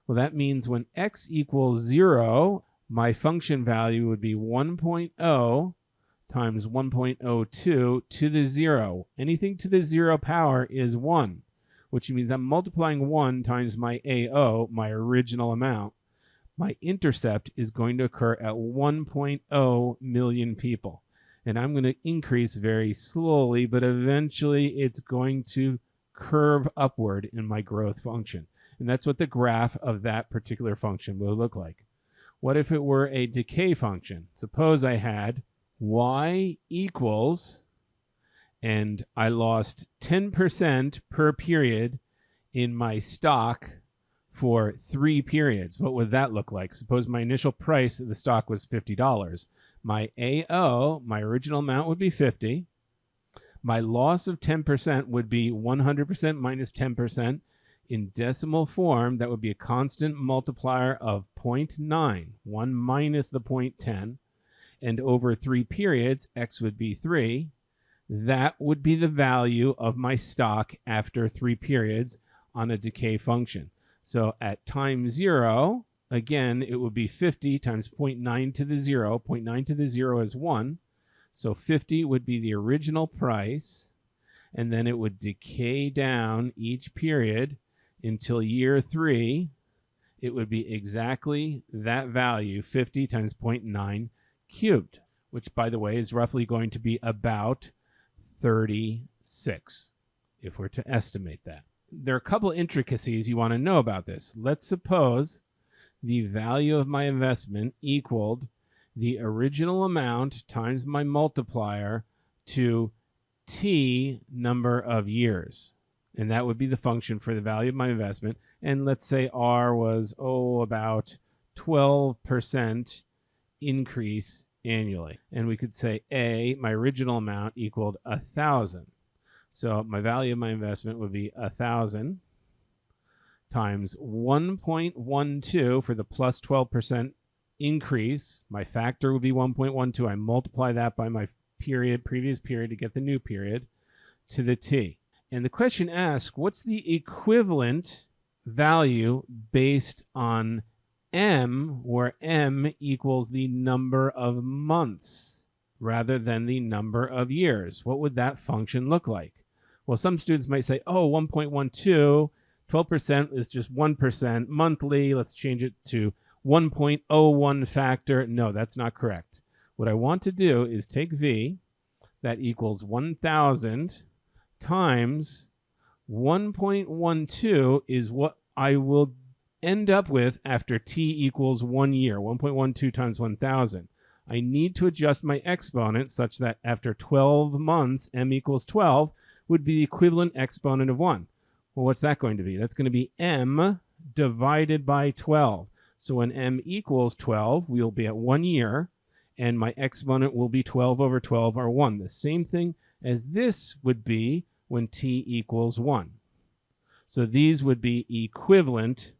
Well, that means when x equals 0, my function value would be 1.0 times 1.02 to the 0. Anything to the 0 power is 1, which means I'm multiplying 1 times my AO, my original amount. My intercept is going to occur at 1.0 million people. And I'm going to increase very slowly, but eventually it's going to curve upward in my growth function. And that's what the graph of that particular function will look like. What if it were a decay function? Suppose I had y equals, and I lost 10% per period in my stock for 3 periods. What would that look like? Suppose my initial price of the stock was $50. My AO, my original amount, would be 50. My loss of 10% would be 100% minus 10%. In decimal form, that would be a constant multiplier of 0.9, 1 minus the 0.10. And over 3 periods, x would be 3. That would be the value of my stock after 3 periods on a decay function. So at time 0, again, it would be 50 times 0.9 to the 0. 0.9 to the 0 is 1. So 50 would be the original price, and then it would decay down each period until year 3. It would be exactly that value, 50 times 0.9 cubed, which, by the way, is roughly going to be about 36, if we're to estimate that. There are a couple intricacies you want to know about this. Let's suppose the value of my investment equaled the original amount times my multiplier to t number of years. And that would be the function for the value of my investment. And let's say R was, about 12% increase annually. And we could say A, my original amount, equaled 1,000. So my value of my investment would be 1,000 times 1.12 for the plus 12% increase. My factor would be 1.12. I multiply that by my previous period to get the new period to the t. And the question asks, what's the equivalent value based on m, where m equals the number of months rather than the number of years? What would that function look like? Well, some students might say, oh, 1.12, 12% is just 1% monthly. Let's change it to 1.01 factor. No, that's not correct. What I want to do is take v, that equals 1,000 times 1.12 is what I will end up with after t equals 1 year, 1.12 times 1,000. I need to adjust my exponent such that after 12 months, m equals 12 would be the equivalent exponent of 1. Well, what's that going to be? That's going to be m divided by 12. So when m equals 12, we'll be at 1 year, and my exponent will be 12 over 12, or 1. The same thing as this would be when t equals 1. So these would be equivalent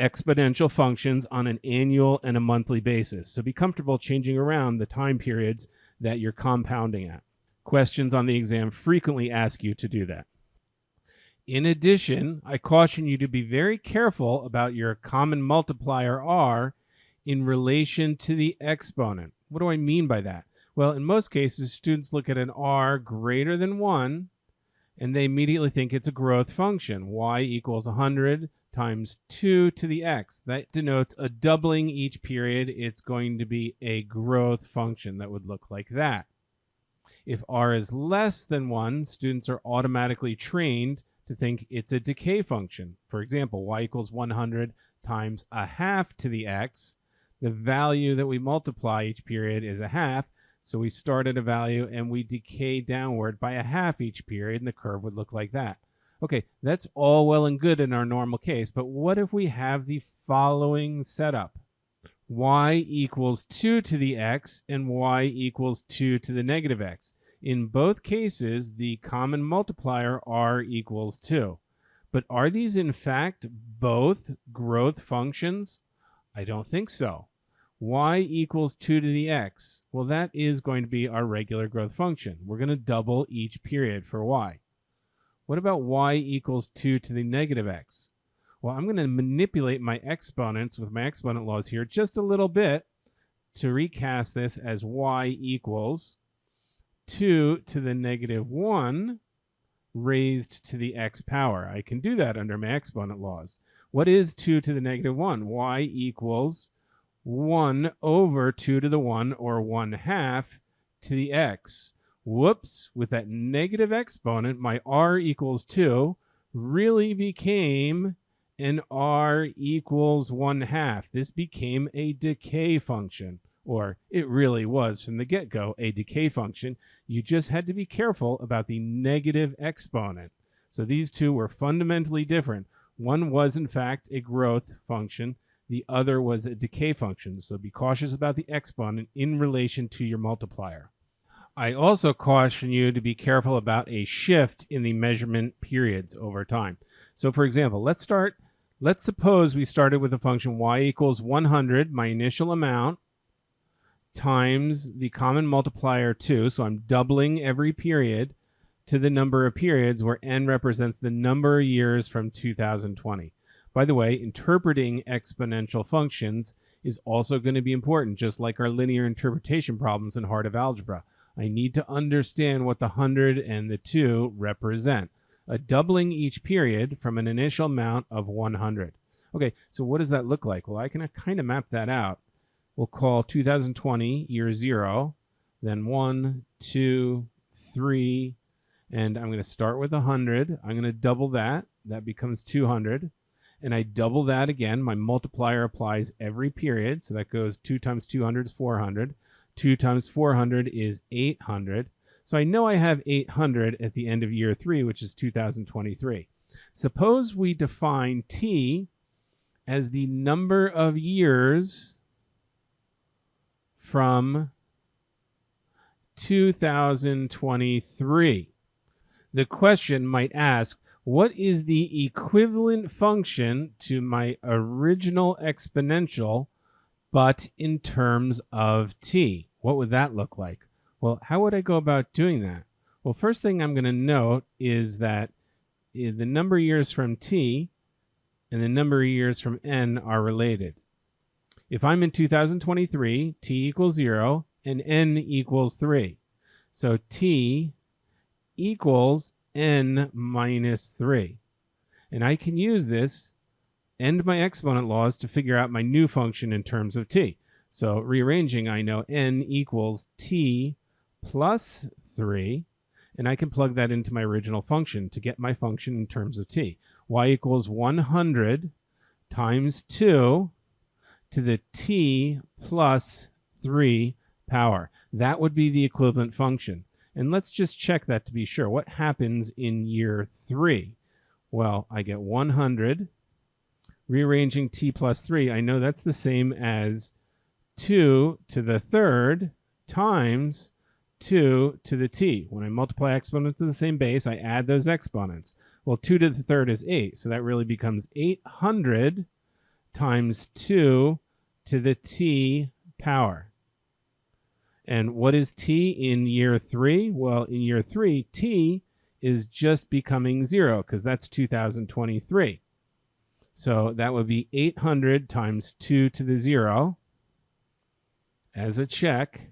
exponential functions on an annual and a monthly basis. So be comfortable changing around the time periods that you're compounding at. Questions on the exam frequently ask you to do that. In addition, I caution you to be very careful about your common multiplier r in relation to the exponent. What do I mean by that? Well, in most cases, students look at an r greater than 1, and they immediately think it's a growth function. Y equals 100 times 2 to the x. That denotes a doubling each period. It's going to be a growth function that would look like that. If r is less than 1, students are automatically trained to think it's a decay function. For example, y equals 100 times a half to the x. The value that we multiply each period is a half, so we start at a value and we decay downward by a half each period, and the curve would look like that. Okay, that's all well and good in our normal case, but what if we have the following setup? Y equals 2 to the x and y equals 2 to the negative x. In both cases, the common multiplier r equals 2. But are these in fact both growth functions? I don't think so. Y equals 2 to the x. Well, that is going to be our regular growth function. We're going to double each period for y. What about y equals 2 to the negative x? Well, I'm going to manipulate my exponents with my exponent laws here just a little bit to recast this as y equals 2 to the negative 1 raised to the x power. I can do that under my exponent laws. What is 2 to the negative 1? Y equals 1 over 2 to the 1, or 1/2 to the x. Whoops, with that negative exponent, my r equals 2 really became an r equals 1/2. This became a decay function, or it really was from the get-go a decay function. You just had to be careful about the negative exponent. So these two were fundamentally different. One was, in fact, a growth function. The other was a decay function. So be cautious about the exponent in relation to your multiplier. I also caution you to be careful about a shift in the measurement periods over time. So for example, let's suppose we started with a function y equals 100, my initial amount, times the common multiplier 2. So I'm doubling every period to the number of periods where n represents the number of years from 2020. By the way, interpreting exponential functions is also going to be important, just like our linear interpretation problems in Heart of Algebra. I need to understand what the 100 and the 2 represent. A doubling each period from an initial amount of 100. Okay, so what does that look like? Well, I can kind of map that out. We'll call 2020 year 0, then 1, 2, 3, and I'm going to start with 100. I'm going to double that. That becomes 200. And I double that again. My multiplier applies every period. So that goes 2 times 200 is 400. 2 times 400 is 800. So I know I have 800 at the end of year 3, which is 2023. Suppose we define t as the number of years from 2023. The question might ask, what is the equivalent function to my original exponential, but in terms of t? What would that look like? Well, how would I go about doing that? Well, first thing I'm going to note is that the number of years from t and the number of years from n are related. If I'm in 2023, t equals 0 and n equals 3. So t equals n minus 3. And I can use this and my exponent laws to figure out my new function in terms of t. So rearranging, I know n equals t plus 3, and I can plug that into my original function to get my function in terms of t. Y equals 100 times 2 to the t plus 3 power. That would be the equivalent function. And let's just check that to be sure. What happens in year 3? Well, I get 100. Rearranging t plus 3, I know that's the same as 2 to the third times 2 to the t. When I multiply exponents to the same base, I add those exponents. Well, 2 to the third is 8, so that really becomes 800 times 2 to the t power. And what is t in year 3? Well, in year 3, t is just becoming 0 because that's 2023. So that would be 800 times 2 to the 0 as a check.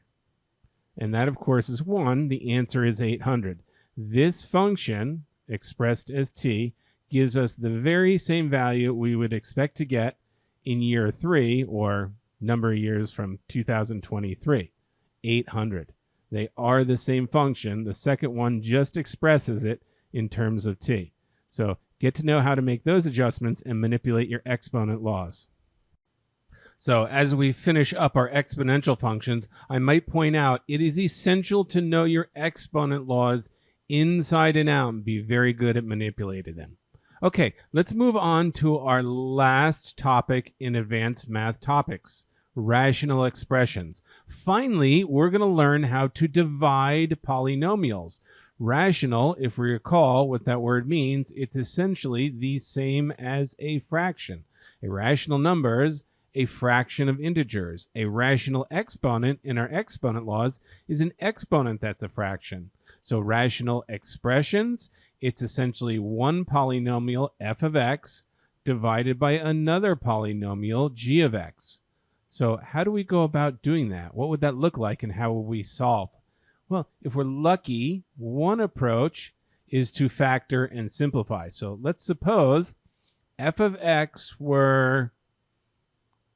And that, of course, is 1. The answer is 800. This function, expressed as t, gives us the very same value we would expect to get in year 3, or number of years from 2023, 800. They are the same function. The second one just expresses it in terms of t. So get to know how to make those adjustments and manipulate your exponent laws. So as we finish up our exponential functions, I might point out it is essential to know your exponent laws inside and out and be very good at manipulating them. Okay, let's move on to our last topic in advanced math topics, rational expressions. Finally, we're going to learn how to divide polynomials. Rational, if we recall what that word means, it's essentially the same as a fraction. A rational number is a fraction of integers. A rational exponent in our exponent laws is an exponent that's a fraction. So rational expressions, it's essentially one polynomial f of x divided by another polynomial g of x. So how do we go about doing that? What would that look like and how will we solve? Well, if we're lucky, one approach is to factor and simplify. So let's suppose f of x were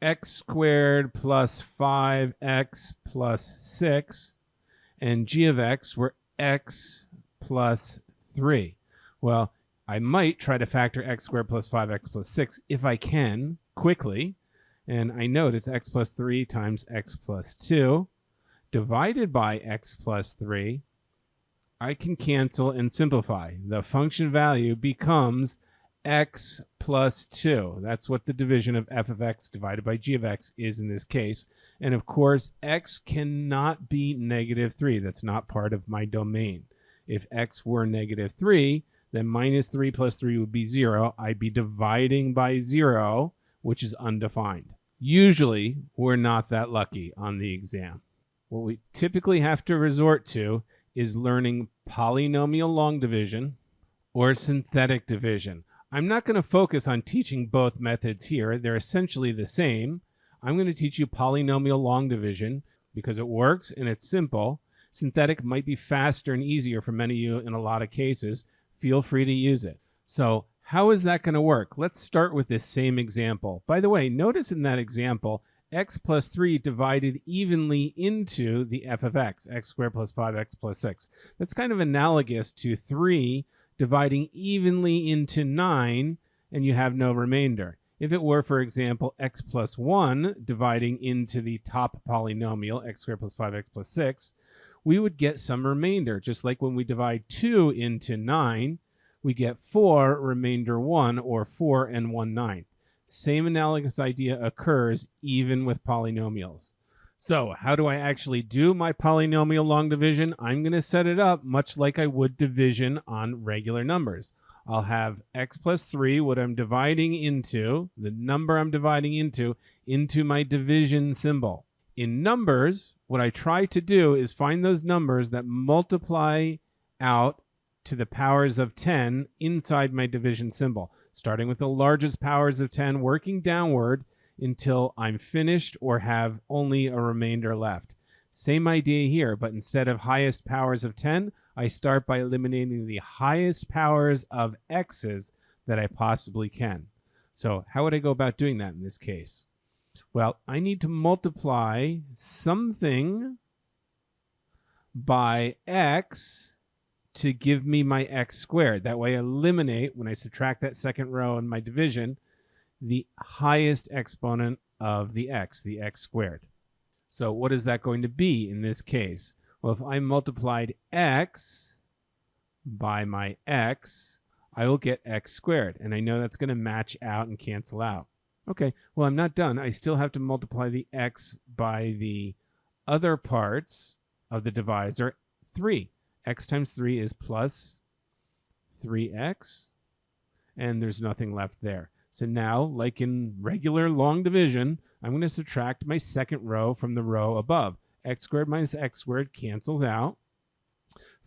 x squared plus 5x plus 6, and g of x were x plus 3. Well, I might try to factor x squared plus 5x plus 6 if I can, quickly. And I note it's x plus 3 times x plus 2 divided by x plus 3. I can cancel and simplify. The function value becomes x plus 2. That's what the division of f of x divided by g of x is in this case. And of course, x cannot be negative 3. That's not part of my domain. If x were negative 3, then minus 3 plus 3 would be 0. I'd be dividing by 0, which is undefined. Usually, we're not that lucky on the exam. What we typically have to resort to is learning polynomial long division or synthetic division. I'm not going to focus on teaching both methods here. They're essentially the same. I'm going to teach you polynomial long division because it works and it's simple. Synthetic might be faster and easier for many of you in a lot of cases. Feel free to use it. So how is that going to work? Let's start with this same example. By the way, notice in that example, x plus 3 divided evenly into the f of x, x squared plus 5x plus 6. That's kind of analogous to 3 dividing evenly into 9, and you have no remainder. If it were, for example, x plus 1 dividing into the top polynomial, x squared plus 5x plus 6, we would get some remainder. Just like when we divide 2 into 9, we get 4 remainder 1, or 4 and 1/9. Same analogous idea occurs even with polynomials. So how do I actually do my polynomial long division? I'm going to set it up much like I would division on regular numbers. I'll have x plus 3, what I'm dividing into, the number I'm dividing into my division symbol. In numbers, what I try to do is find those numbers that multiply out to the powers of 10 inside my division symbol, starting with the largest powers of 10, working downward until I'm finished or have only a remainder left. Same idea here, but instead of highest powers of 10, I start by eliminating the highest powers of x's that I possibly can. So how would I go about doing that in this case? Well, I need to multiply something by x to give me my x squared. That way I eliminate, when I subtract that second row in my division, the highest exponent of the x squared. So what is that going to be in this case? Well, if I multiplied x by my x, I will get x squared. And I know that's going to match out and cancel out. Okay, well, I'm not done. I still have to multiply the x by the other parts of the divisor, 3. X times 3 is plus 3x, and there's nothing left there. So now, like in regular long division, I'm going to subtract my second row from the row above. X squared minus x squared cancels out.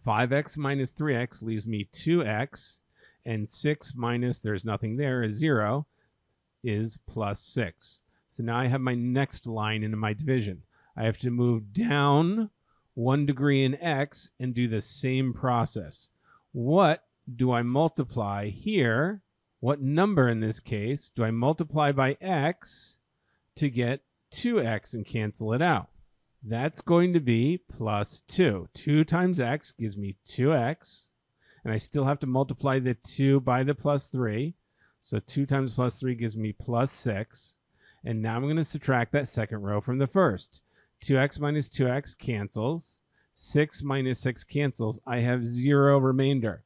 5x minus 3x leaves me 2x, and 6 minus, there's nothing there, is 0, is plus 6. So now I have my next line into my division. I have to move down 1 degree in x and do the same process. What do I multiply here? What number in this case do I multiply by x to get 2x and cancel it out? That's going to be plus 2. 2 times x gives me 2x. And I still have to multiply the 2 by the plus 3. So 2 times plus 3 gives me plus 6. And now I'm going to subtract that second row from the first. 2x minus 2x cancels. 6 minus 6 cancels. I have 0 remainder.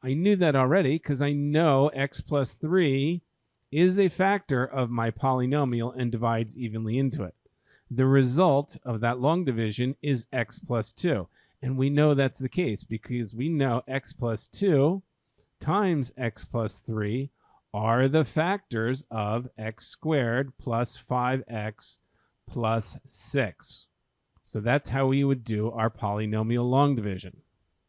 I knew that already because I know x plus 3 is a factor of my polynomial and divides evenly into it. The result of that long division is x plus 2. And we know that's the case because we know x plus 2 times x plus 3 are the factors of x squared plus 5x plus 6. So that's how we would do our polynomial long division.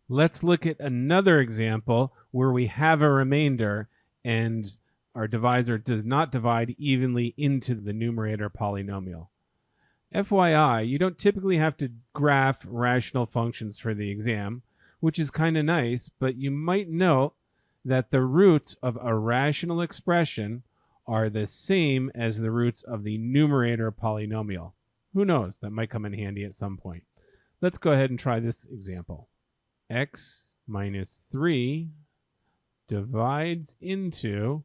Let's look at another example where we have a remainder and our divisor does not divide evenly into the numerator polynomial. FYI, you don't typically have to graph rational functions for the exam, which is kind of nice, but you might note that the roots of a rational expression are the same as the roots of the numerator polynomial. Who knows? That might come in handy at some point. Let's go ahead and try this example. X minus 3 divides into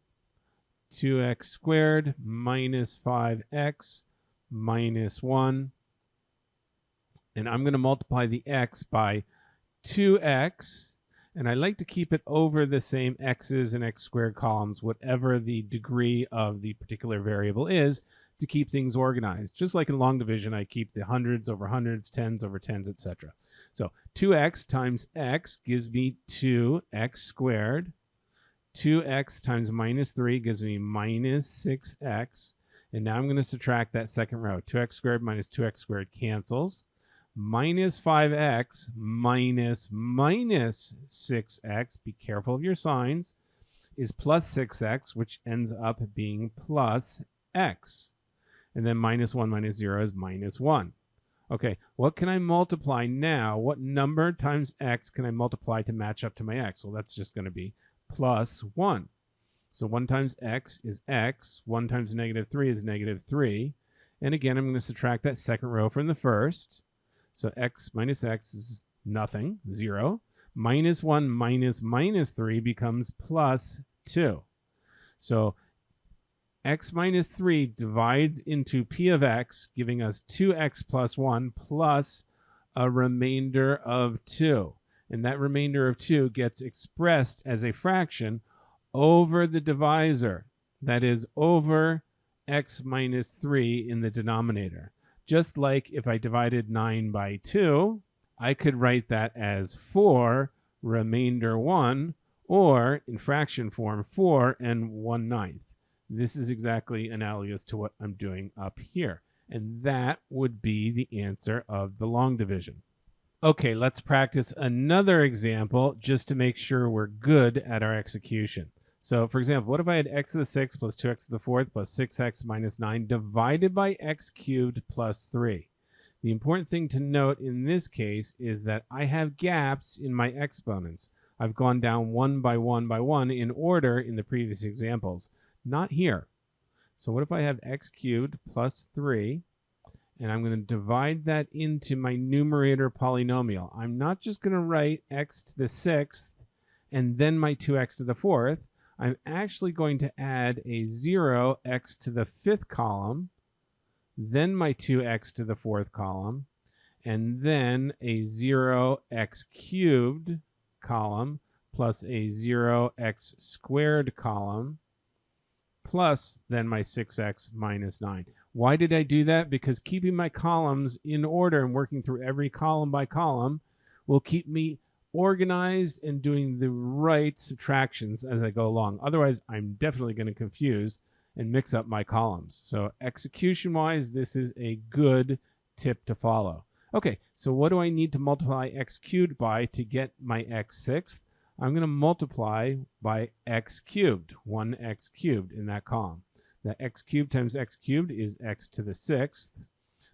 2x squared minus 5x minus 1. And I'm going to multiply the x by 2x. And I like to keep it over the same x's and x squared columns, whatever the degree of the particular variable is, to keep things organized. Just like in long division, I keep the hundreds over hundreds, tens over tens, etc. So 2x times x gives me 2x squared. 2x times minus 3 gives me minus 6x. And now I'm going to subtract that second row. 2x squared minus 2x squared cancels. Minus 5x minus 6x, be careful of your signs, is plus 6x, which ends up being plus x. And then minus 1 minus 0 is minus 1. Okay, what can I multiply now? What number times x can I multiply to match up to my x? Well, that's just going to be plus 1. So 1 times x is x. 1 times negative 3 is negative 3. And again, I'm going to subtract that second row from the first. So x minus x is nothing, 0. Minus 1 minus minus 3 becomes plus 2. So x minus 3 divides into p of x, giving us 2x plus 1 plus a remainder of 2. And that remainder of 2 gets expressed as a fraction over the divisor. That is over x minus 3 in the denominator. Just like if I divided 9 by 2, I could write that as 4 remainder 1, or in fraction form, 4 and 1/9. This is exactly analogous to what I'm doing up here. And that would be the answer of the long division. Okay, let's practice another example just to make sure we're good at our execution. So, for example, what if I had x to the 6th plus 2x to the 4th plus 6x minus 9 divided by x cubed plus 3? The important thing to note in this case is that I have gaps in my exponents. I've gone down one by one by one in order in the previous examples, not here. So what if I have x cubed plus 3? And I'm going to divide that into my numerator polynomial. I'm not just going to write x to the 6th and then my 2x to the 4th. I'm actually going to add a 0 x to the 5th column, then my 2x to the 4th column, and then a 0 x cubed column plus a 0 x squared column, plus then my 6x minus 9. Why did I do that? Because keeping my columns in order and working through every column by column will keep me organized and doing the right subtractions as I go along. Otherwise, I'm definitely going to confuse and mix up my columns. So execution-wise, this is a good tip to follow. Okay, so what do I need to multiply x cubed by to get my x sixth? I'm going to multiply by x cubed, 1x cubed in that column. The x cubed times x cubed is x to the 6th.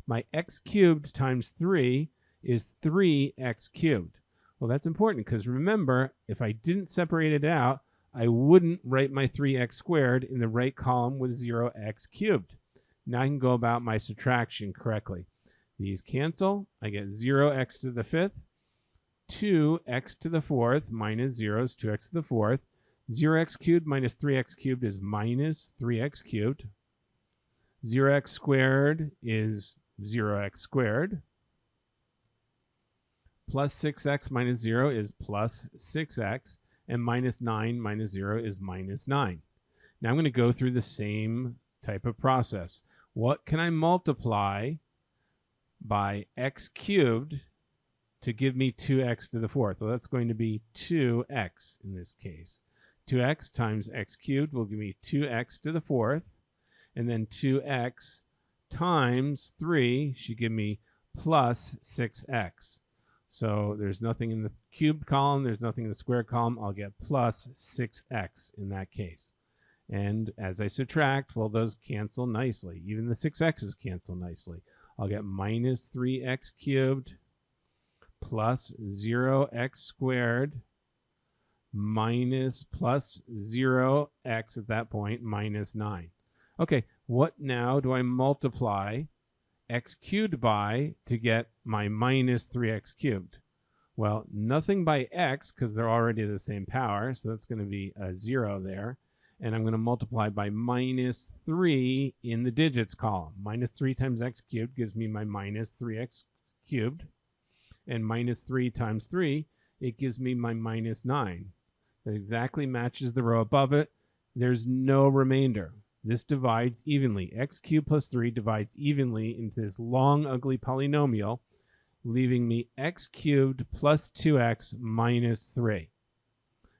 My x cubed times 3 is 3x cubed. Well, that's important because remember, if I didn't separate it out, I wouldn't write my 3x squared in the right column with 0x cubed. Now I can go about my subtraction correctly. These cancel. I get 0x to the 5th, 2x to the 4th minus 0 is 2x to the 4th. 0x cubed minus 3x cubed is minus 3x cubed. 0x squared is 0x squared. Plus 6x minus 0 is plus 6x. And minus 9 minus 0 is minus 9. Now I'm going to go through the same type of process. What can I multiply by x cubed to give me 2x to the 4th? Well, that's going to be 2x in this case. 2x times x cubed will give me 2x to the 4th. And then 2x times 3 should give me plus 6x. So there's nothing in the cubed column, there's nothing in the squared column. I'll get plus 6x in that case. And as I subtract, well, those cancel nicely. Even the 6x's cancel nicely. I'll get minus 3x cubed plus 0x squared minus plus 0x at that point minus 9. Okay, what now do I multiply x cubed by to get my minus 3x cubed? Well, nothing by x because they're already the same power, so that's going to be a 0 there. And I'm going to multiply by minus 3 in the digits column. Minus 3 times x cubed gives me my minus 3x cubed. And minus 3 times 3, it gives me my minus 9. That exactly matches the row above it. There's no remainder. This divides evenly. X cubed plus 3 divides evenly into this long, ugly polynomial, leaving me x cubed plus 2x minus 3.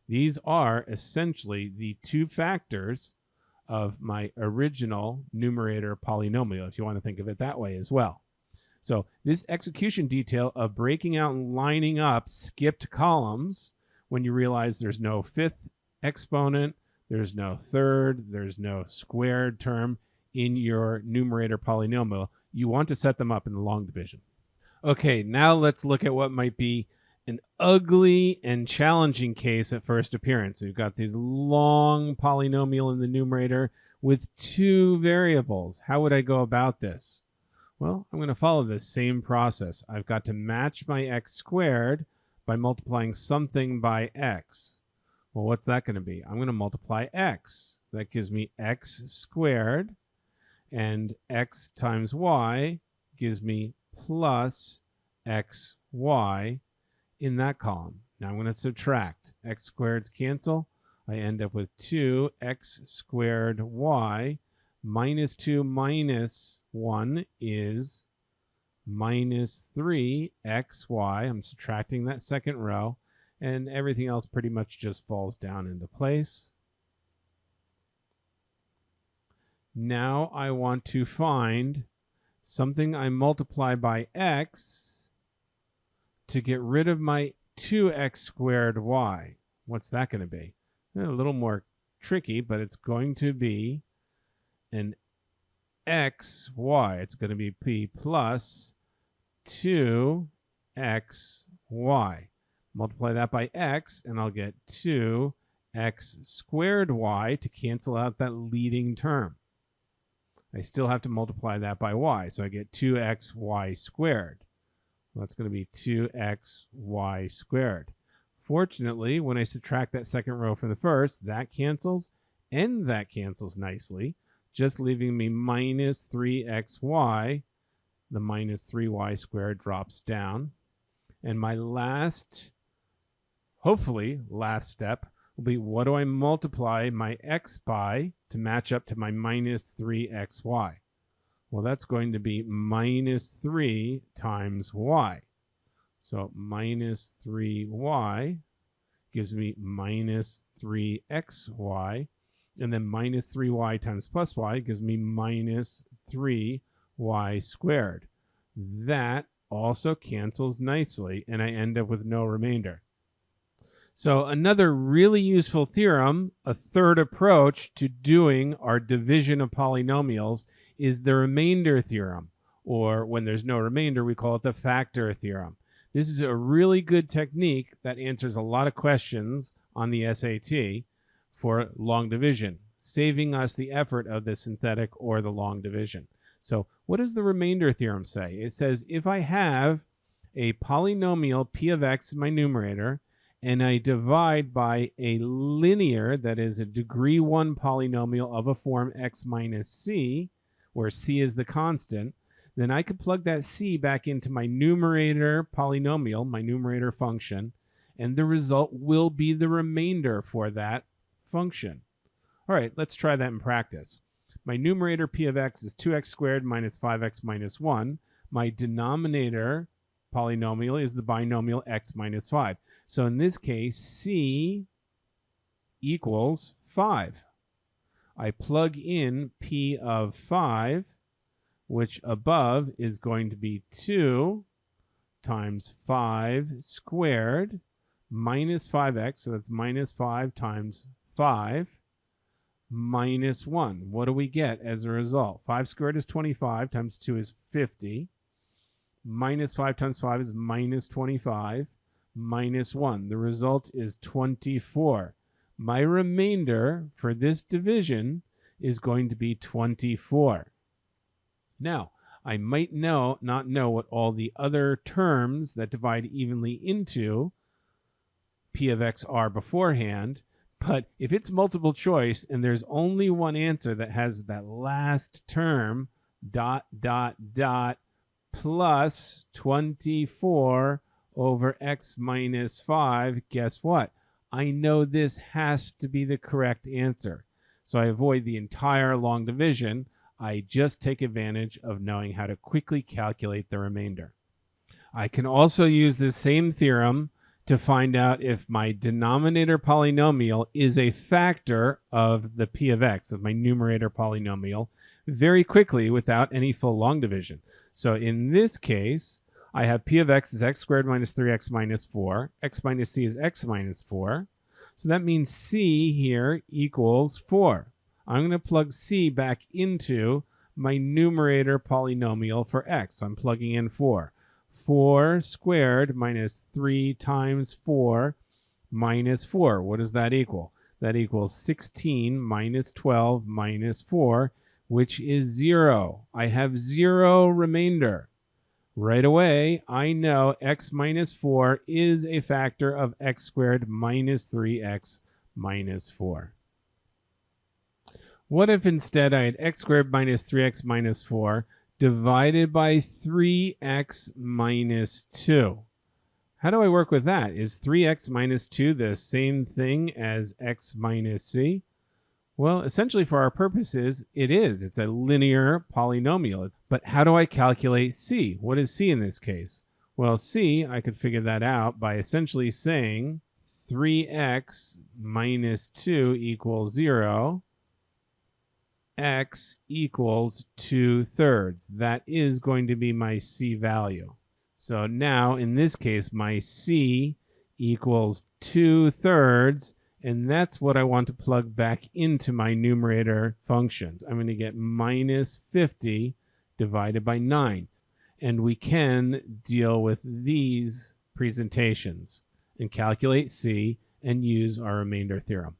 These are essentially the two factors of my original numerator polynomial, if you want to think of it that way as well. So this execution detail of breaking out and lining up skipped columns when you realize there's no fifth exponent, there's no third, there's no squared term in your numerator polynomial, you want to set them up in the long division. Okay, now let's look at what might be an ugly and challenging case at first appearance. We've got this long polynomial in the numerator with two variables. How would I go about this? Well, I'm going to follow the same process. I've got to match my x squared by multiplying something by x. Well, what's that going to be? I'm going to multiply x. That gives me x squared, and x times y gives me plus xy in that column. Now I'm going to subtract. X squareds cancel. I end up with 2x squared y minus 2 minus 1 is minus 3xy. I'm subtracting that second row, and everything else pretty much just falls down into place. Now I want to find something I multiply by x to get rid of my 2x squared y. What's that going to be? A little more tricky, but it's going to be an xy. It's going to be p plus 2xy. Multiply that by x, and I'll get 2x squared y to cancel out that leading term. I still have to multiply that by y, so I get 2xy squared. Well, that's going to be 2xy squared. Fortunately, when I subtract that second row from the first, that cancels, and that cancels nicely, just leaving me minus 3xy. The minus 3y squared drops down. And my last, hopefully last step, will be what do I multiply my x by to match up to my minus 3xy? Well, that's going to be minus 3 times y. So minus 3y gives me minus 3xy. And then minus 3y times plus y gives me minus 3y squared. That also cancels nicely, and I end up with no remainder. So another really useful theorem, a third approach to doing our division of polynomials, is the remainder theorem, or when there's no remainder, we call it the factor theorem. This is a really good technique that answers a lot of questions on the SAT for long division, saving us the effort of the synthetic or the long division. So what does the remainder theorem say? It says if I have a polynomial p of x in my numerator, and I divide by a linear, that is a degree 1 polynomial of a form x minus c, where c is the constant, then I could plug that c back into my numerator polynomial, my numerator function, and the result will be the remainder for that function. All right, let's try that in practice. My numerator p of x is 2x squared minus 5x minus 1. My denominator polynomial is the binomial x minus 5. So in this case, c equals 5. I plug in p of 5, which above is going to be 2 times 5 squared minus 5x, so that's minus 5 times 5, minus 1. What do we get as a result? 5 squared is 25, times 2 is 50. Minus 5 times 5 is minus 25, minus 1. The result is 24. My remainder for this division is going to be 24. Now, I might not know what all the other terms that divide evenly into p of x are beforehand, but if it's multiple choice and there's only one answer that has that last term, dot, dot, dot, plus 24 over x minus 5, guess what? I know this has to be the correct answer. So I avoid the entire long division. I just take advantage of knowing how to quickly calculate the remainder. I can also use the same theorem to find out if my denominator polynomial is a factor of the p of x, of my numerator polynomial, very quickly without any full long division. So in this case, I have p of x is x squared minus 3x minus 4. X minus c is x minus 4. So that means c here equals 4. I'm going to plug c back into my numerator polynomial for x. So I'm plugging in 4. 4 squared minus 3 times 4 minus 4. What does that equal? That equals 16 minus 12 minus 4, which is 0. I have 0 remainder. Right away, I know x minus 4 is a factor of x squared minus 3x minus 4. What if instead I had x squared minus 3x minus 4 divided by 3x minus 2? How do I work with that? Is 3x minus 2 the same thing as x minus c? Well, essentially for our purposes, it is. It's a linear polynomial. But how do I calculate c? What is c in this case? Well, c, I could figure that out by essentially saying 3x minus 2 equals 0. X equals 2/3. That is going to be my c value. So now, in this case, my C equals 2/3, and that's what I want to plug back into my numerator functions. I'm going to get minus 50 divided by 9. And we can deal with these presentations and calculate C and use our remainder theorem.